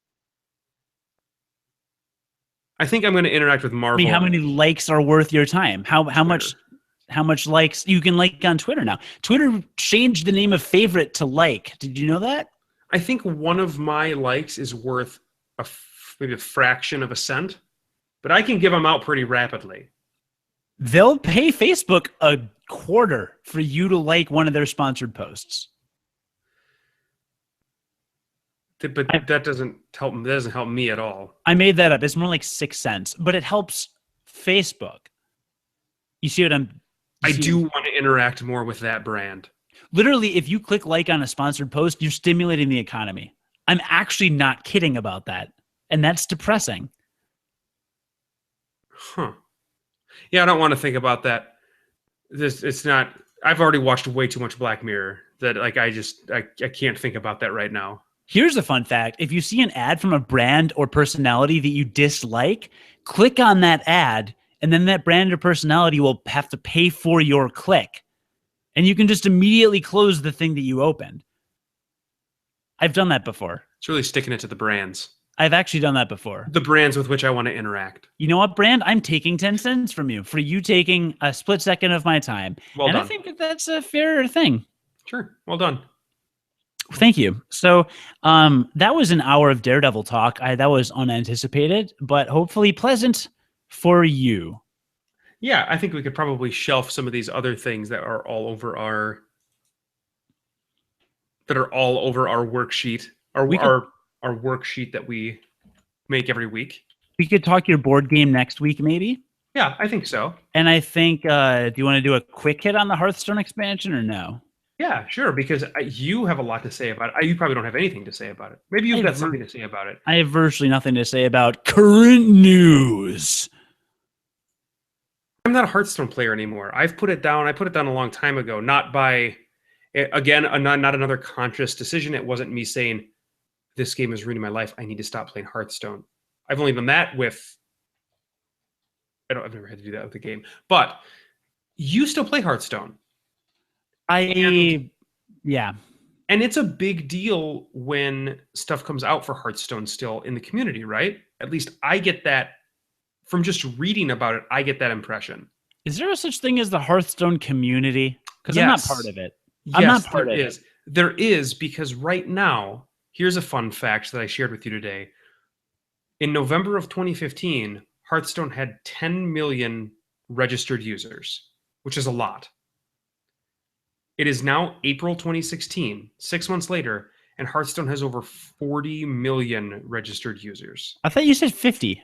I think I'm going to interact with Marvel. I mean, how many likes are worth your time? How much likes you can like on Twitter now? Twitter changed the name of favorite to like. Did you know that? I think one of my likes is worth maybe a fraction of a cent, but I can give them out pretty rapidly. They'll pay Facebook a quarter for you to like one of their sponsored posts. But that doesn't help. That doesn't help me at all. I made that up. It's more like 6 cents, but it helps Facebook. You see what I do want to interact more with that brand. Literally, if you click like on a sponsored post, you're stimulating the economy. I'm actually not kidding about that. And that's depressing. Huh. Yeah, I don't want to think about that. It's not. I've already watched way too much Black Mirror that like I can't think about that right now. Here's a fun fact. If you see an ad from a brand or personality that you dislike, click on that ad, and then that brand or personality will have to pay for your click. And you can just immediately close the thing that you opened. I've done that before. It's really sticking it to the brands. I've actually done that before. The brands with which I want to interact. You know what, brand? I'm taking 10 cents from you for you taking a split second of my time. Well and done. I think that that's a fair thing. Sure. Well done. Thank you. So that was an hour of Daredevil talk. That was unanticipated, but hopefully pleasant for you. Yeah, I think we could probably shelf some of these other things that are all over our worksheet, our worksheet that we make every week. We could talk your board game next week, maybe. Yeah, I think so. And I think, do you want to do a quick hit on the Hearthstone expansion or no? Yeah, sure, because you have a lot to say about it. You probably don't have anything to say about it. Maybe you've got something to say about it. I have virtually nothing to say about current news. I'm not a Hearthstone player anymore. I've put it down. I put it down a long time ago, not by, again, not another conscious decision. It wasn't me saying, this game is ruining my life. I need to stop playing Hearthstone. I've only done that with, I've never had to do that with a game. But you still play Hearthstone. Yeah. And it's a big deal when stuff comes out for Hearthstone still in the community, right? At least I get that from just reading about it. I get that impression. Is there a such thing as the Hearthstone community? Because I'm not part of it. Yes, I'm not part of it. There is, because right now, here's a fun fact that I shared with you today. In November of 2015, Hearthstone had 10 million registered users, which is a lot. It is now April 2016, 6 months later, and Hearthstone has over 40 million registered users. I thought you said 50.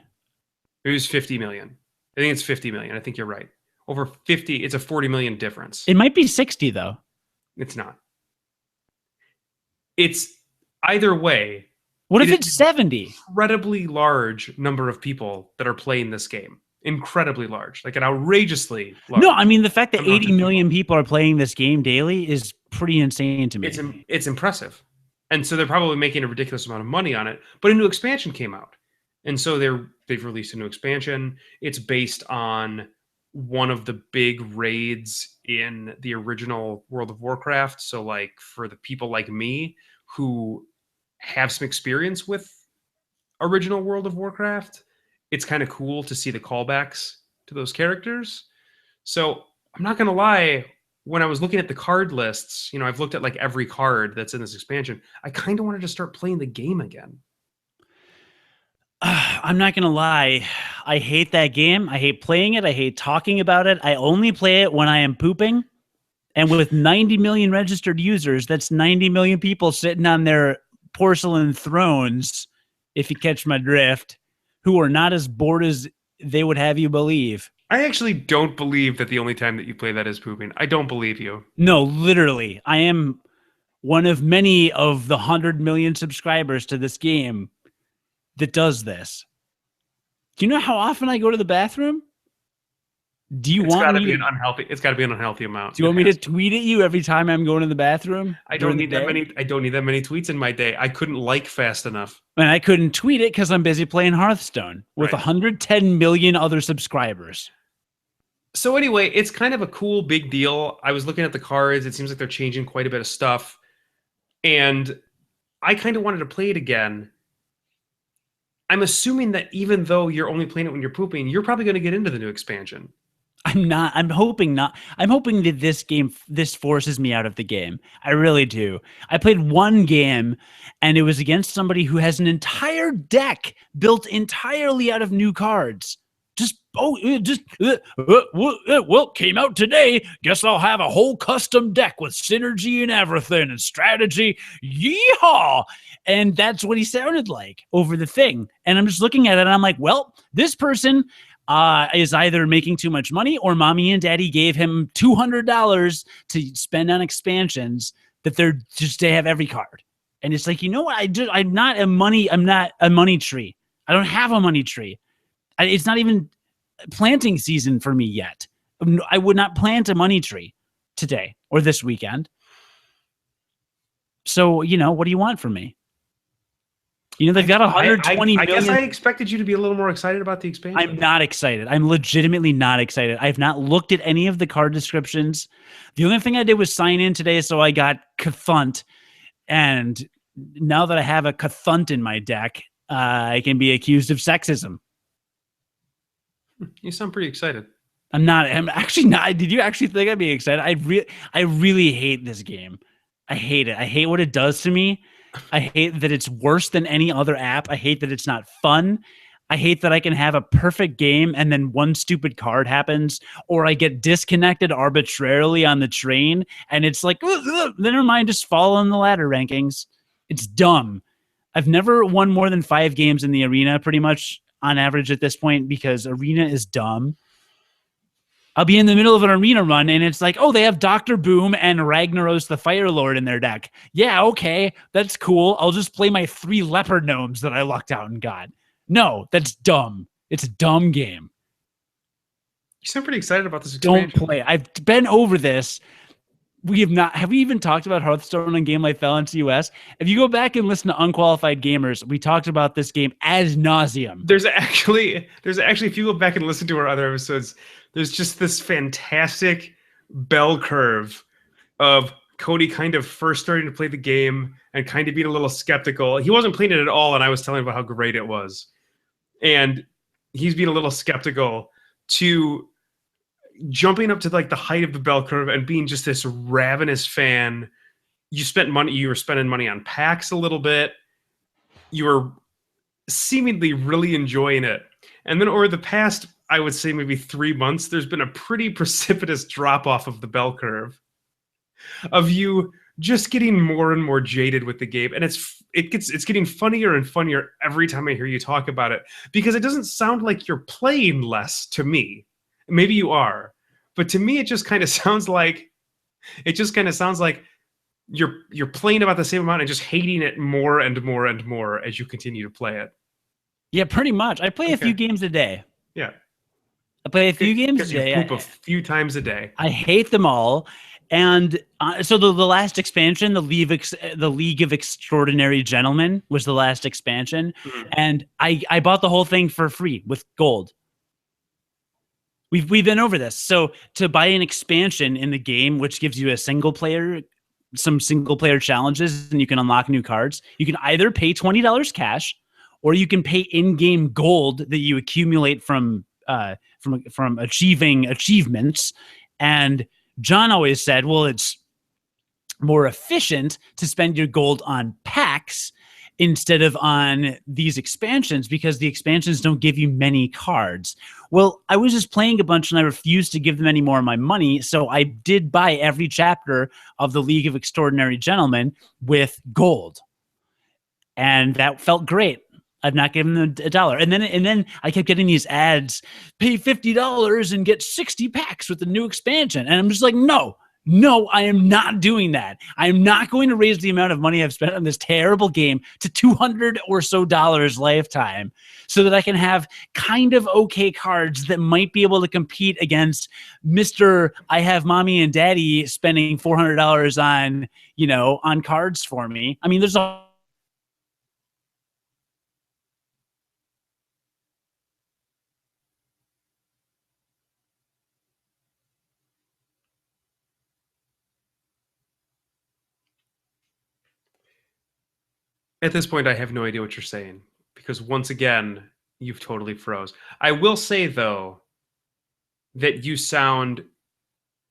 It was 50 million. I think it's 50 million. I think you're right. Over 50, it's a 40 million difference. It might be 60, though. It's not. It's either way. What if it's 70? Incredibly large number of people that are playing this game. Incredibly large, like an outrageously large. No, I mean, the fact that 80 million people are playing this game daily is pretty insane to me. It's impressive. And so they're probably making a ridiculous amount of money on it. But a new expansion came out. And so they've released a new expansion. It's based on one of the big raids in the original World of Warcraft. So like for the people like me who have some experience with original World of Warcraft, it's kind of cool to see the callbacks to those characters. So I'm not going to lie, when I was looking at the card lists, I've looked at like every card that's in this expansion. I kind of wanted to start playing the game again. I'm not going to lie. I hate that game. I hate playing it. I hate talking about it. I only play it when I am pooping. And with 90 million registered users, that's 90 million people sitting on their porcelain thrones, if you catch my drift, who are not as bored as they would have you believe. I actually don't believe that the only time that you play that is pooping. I don't believe you. No, literally. I am one of many of the 100 million subscribers to this game that does this. Do you know how often I go to the bathroom? It's got to be an unhealthy amount. Do you want me to tweet at you every time I'm going to the bathroom? I don't need that many tweets in my day. I couldn't like fast enough. And I couldn't tweet it because I'm busy playing Hearthstone with 110 million other subscribers. So anyway, it's kind of a cool big deal. I was looking at the cards. It seems like they're changing quite a bit of stuff. And I kind of wanted to play it again. I'm assuming that even though you're only playing it when you're pooping, you're probably going to get into the new expansion. I'm not. I'm hoping not. I'm hoping that this forces me out of the game. I really do. I played one game, and it was against somebody who has an entire deck built entirely out of new cards. Came out today. Guess I'll have a whole custom deck with synergy and everything and strategy. Yeehaw! And that's what he sounded like over the thing. And I'm just looking at it, and I'm like, well, this person is either making too much money or mommy and daddy gave him $200 to spend on expansions that they have every card. And it's like, you know what? I'm not a money tree. I don't have a money tree. It's not even planting season for me yet. I would not plant a money tree today or this weekend. So, what do you want from me? They've got 120 million. I guess I expected you to be a little more excited about the expansion. I'm not excited. I'm legitimately not excited. I have not looked at any of the card descriptions. The only thing I did was sign in today, so I got Cthunt. And now that I have a Cthunt in my deck, I can be accused of sexism. You sound pretty excited. I'm actually not. Did you actually think I'd be excited? I really hate this game. I hate it. I hate what it does to me. I hate that it's worse than any other app. I hate that it's not fun. I hate that I can have a perfect game and then one stupid card happens, or I get disconnected arbitrarily on the train, and it's like, never mind, just fall in the ladder rankings. It's dumb. I've never won more than 5 games in the arena, pretty much on average at this point, because arena is dumb. I'll be in the middle of an arena run, and it's like, oh, they have Dr. Boom and Ragnaros the Fire Lord in their deck. Yeah, okay, that's cool. I'll just play my 3 leopard gnomes that I lucked out and got. No, that's dumb. It's a dumb game. You sound pretty excited about this expansion. Don't play. I've been over this. We have not. Have we even talked about Hearthstone on Game Life Balance U.S? If you go back and listen to Unqualified Gamers, we talked about this game ad nauseum. There's actually, if you go back and listen to our other episodes, there's just this fantastic bell curve of Cody kind of first starting to play the game and kind of being a little skeptical. He wasn't playing it at all, and I was telling him about how great it was. And he's being a little skeptical to jumping up to like the height of the bell curve and being just this ravenous fan. You were spending money on packs a little bit. You were seemingly really enjoying it. And then over the past, I would say maybe 3 months, there's been a pretty precipitous drop off of the bell curve of you just getting more and more jaded with the game. And it's getting funnier and funnier every time I hear you talk about it, because it doesn't sound like you're playing less to me. Maybe you are, but to me, it just kind of sounds like you're playing about the same amount and just hating it more and more and more as you continue to play it. Yeah, pretty much. I play a few games a day. Yeah. I play a few games a day. You poop a few times a day. I hate them all. And so the last expansion, the League of Extraordinary Gentlemen, was the last expansion. Mm-hmm. And I bought the whole thing for free with gold. We've been over this. So to buy an expansion in the game, which gives you some single player challenges, and you can unlock new cards, you can either pay $20 cash, or you can pay in-game gold that you accumulate from achieving achievements. And John always said, well, it's more efficient to spend your gold on packs instead of on these expansions, because the expansions don't give you many cards. Well, I was just playing a bunch and I refused to give them any more of my money, so I did buy every chapter of the League of Extraordinary Gentlemen with gold. And that felt great. I've not given them $1. And then I kept getting these ads, pay $50 and get 60 packs with the new expansion. And I'm just like, no, I am not doing that. I am not going to raise the amount of money I've spent on this terrible game to $200 or so lifetime so that I can have kind of okay cards that might be able to compete against Mr. I have mommy and daddy spending $400 on cards for me. I mean, there's a At this point, I have no idea what you're saying, because once again, you've totally froze. I will say, though, that you sound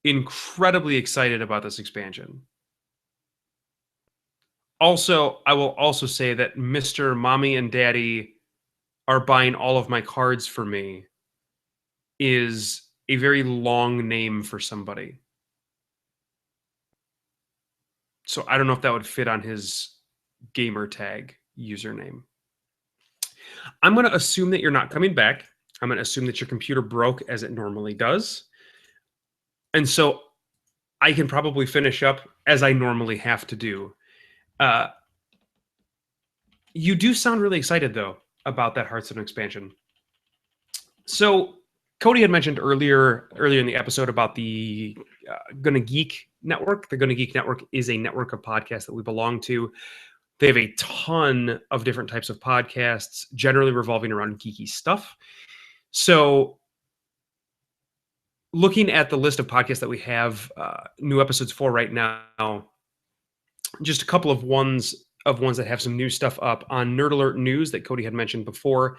incredibly excited about this expansion. Also, I will also say that Mr. Mommy and Daddy are buying all of my cards for me is a very long name for somebody. So I don't know if that would fit on his gamer tag username. I'm going to assume that you're not coming back. I'm going to assume that your computer broke as it normally does. And so I can probably finish up as I normally have to do. You do sound really excited, though, about that Hearthstone expansion. So Cody had mentioned earlier in the episode about the GonnaGeek Network. The GonnaGeek Network is a network of podcasts that we belong to. They have a ton of different types of podcasts, generally revolving around geeky stuff. So looking at the list of podcasts that we have new episodes for right now, just a couple of ones that have some new stuff up on Nerd Alert News that Cody had mentioned before.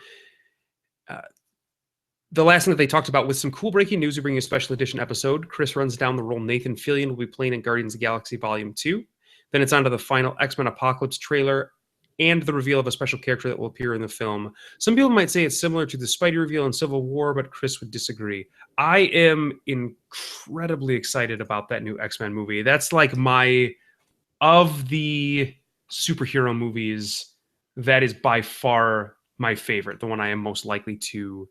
The last thing that they talked about with some cool breaking news, we bring you a special edition episode. Chris runs down the role Nathan Fillion will be playing in Guardians of the Galaxy Volume 2. Then it's on to the final X-Men Apocalypse trailer and the reveal of a special character that will appear in the film. Some people might say it's similar to the Spidey reveal in Civil War, but Chris would disagree. I am incredibly excited about that new X-Men movie. That's like of the superhero movies, that is by far my favorite, the one I am most likely to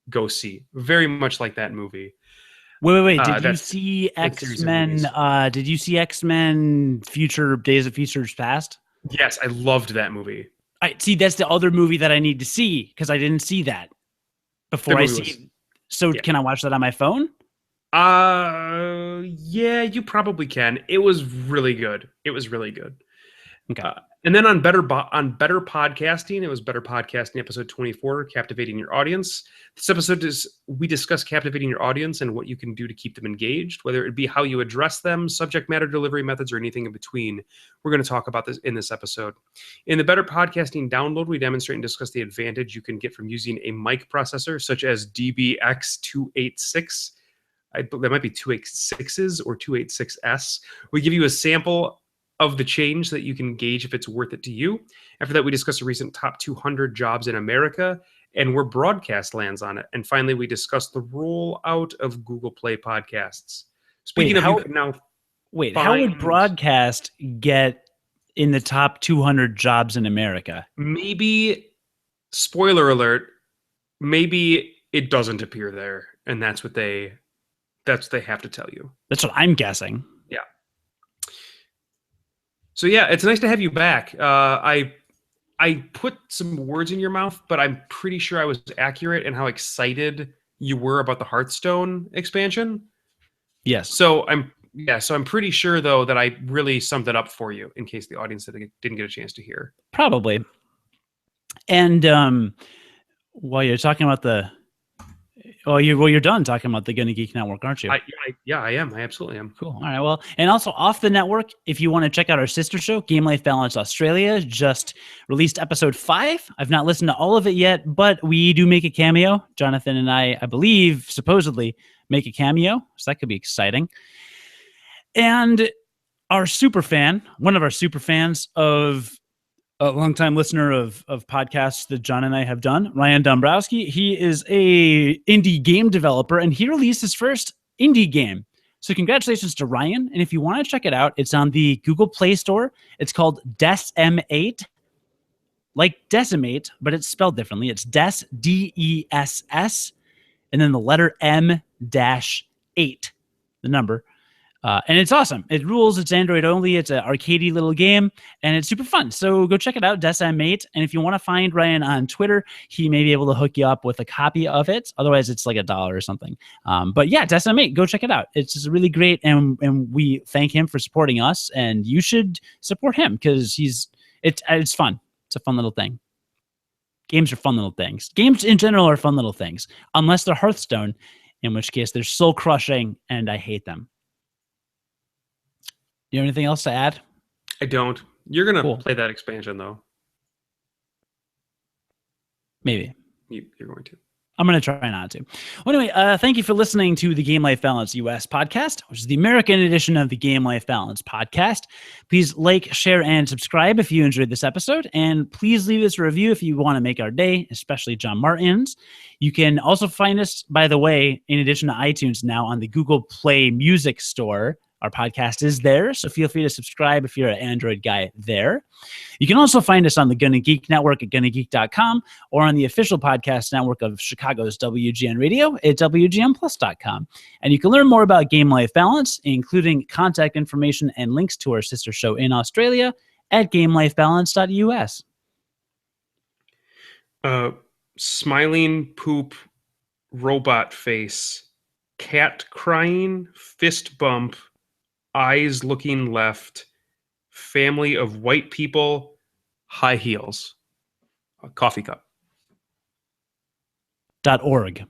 go see. Very much like that movie. Wait. Did you see X-Men? Did you see X-Men Days of Futures Past? Yes, I loved that movie. See, that's the other movie that I need to see because I didn't see that before I see. Can I watch that on my phone? Yeah, you probably can. It was really good. Okay. And then on Better Podcasting, it was Better Podcasting episode 24, Captivating Your Audience. This episode we discuss captivating your audience and what you can do to keep them engaged, whether it be how you address them, subject matter delivery methods, or anything in between. We're going to talk about this in this episode. In the Better Podcasting download, we demonstrate and discuss the advantage you can get from using a mic processor such as DBX286. That might be 286s or 286S. We give you a sample of the change so that you can gauge if it's worth it to you. After that, we discuss a recent top 200 jobs in America and where broadcast lands on it. And finally, we discuss the rollout of Google Play podcasts. How would broadcast get in the top 200 jobs in America? Maybe, spoiler alert, maybe it doesn't appear there, and that's what they have to tell you. That's what I'm guessing. Yeah. So yeah, it's nice to have you back. I put some words in your mouth, but I'm pretty sure I was accurate in how excited you were about the Hearthstone expansion. Yes. So I'm pretty sure though that I really summed it up for you in case the audience didn't get a chance to hear. Probably. And while you're talking about you're done talking about the GonnaGeek Network, aren't you? I am. I absolutely am. Cool. All right. Well, and also off the network, if you want to check out our sister show, Game Life Balance Australia, just released episode 5. I've not listened to all of it yet, but we do make a cameo. Jonathan and I believe, supposedly make a cameo, so that could be exciting. And our super fan, one of our super fans of a longtime listener of podcasts that John and I have done, Ryan Dombrowski. He is a indie game developer, and he released his first indie game. So congratulations to Ryan. And if you want to check it out, it's on the Google Play Store. It's called Decimate, like decimate, but it's spelled differently. It's Des, D-E-S-S, and then the letter M-8, the number. And it's awesome. It rules. It's Android only. It's an arcadey little game, and it's super fun. So go check it out, Decimate. And if you want to find Ryan on Twitter, he may be able to hook you up with a copy of it. Otherwise, it's like $1 or something. But yeah, Decimate. Go check it out. It's just really great, and we thank him for supporting us. And you should support him because it's fun. It's a fun little thing. Games are fun little things. Games in general are fun little things, unless they're Hearthstone, in which case they're soul crushing, and I hate them. You have anything else to add? I don't. You're going to play that expansion, though. Maybe. You're going to. I'm going to try not to. Well, anyway, thank you for listening to the Game Life Balance U.S. podcast, which is the American edition of the Game Life Balance podcast. Please like, share, and subscribe if you enjoyed this episode. And please leave us a review if you want to make our day, especially John Martin's. You can also find us, by the way, in addition to iTunes now on the Google Play Music Store, Our podcast is there, so feel free to subscribe if you're an Android guy there. You can also find us on the GonnaGeek Network at GonnaGeek.com or on the official podcast network of Chicago's WGN Radio at WGNplus.com. And you can learn more about Game Life Balance, including contact information and links to our sister show in Australia at GameLifeBalance.us. Smiling poop, robot face, cat crying, fist bump, eyes looking left, family of white people, high heels, a coffee cup. .org.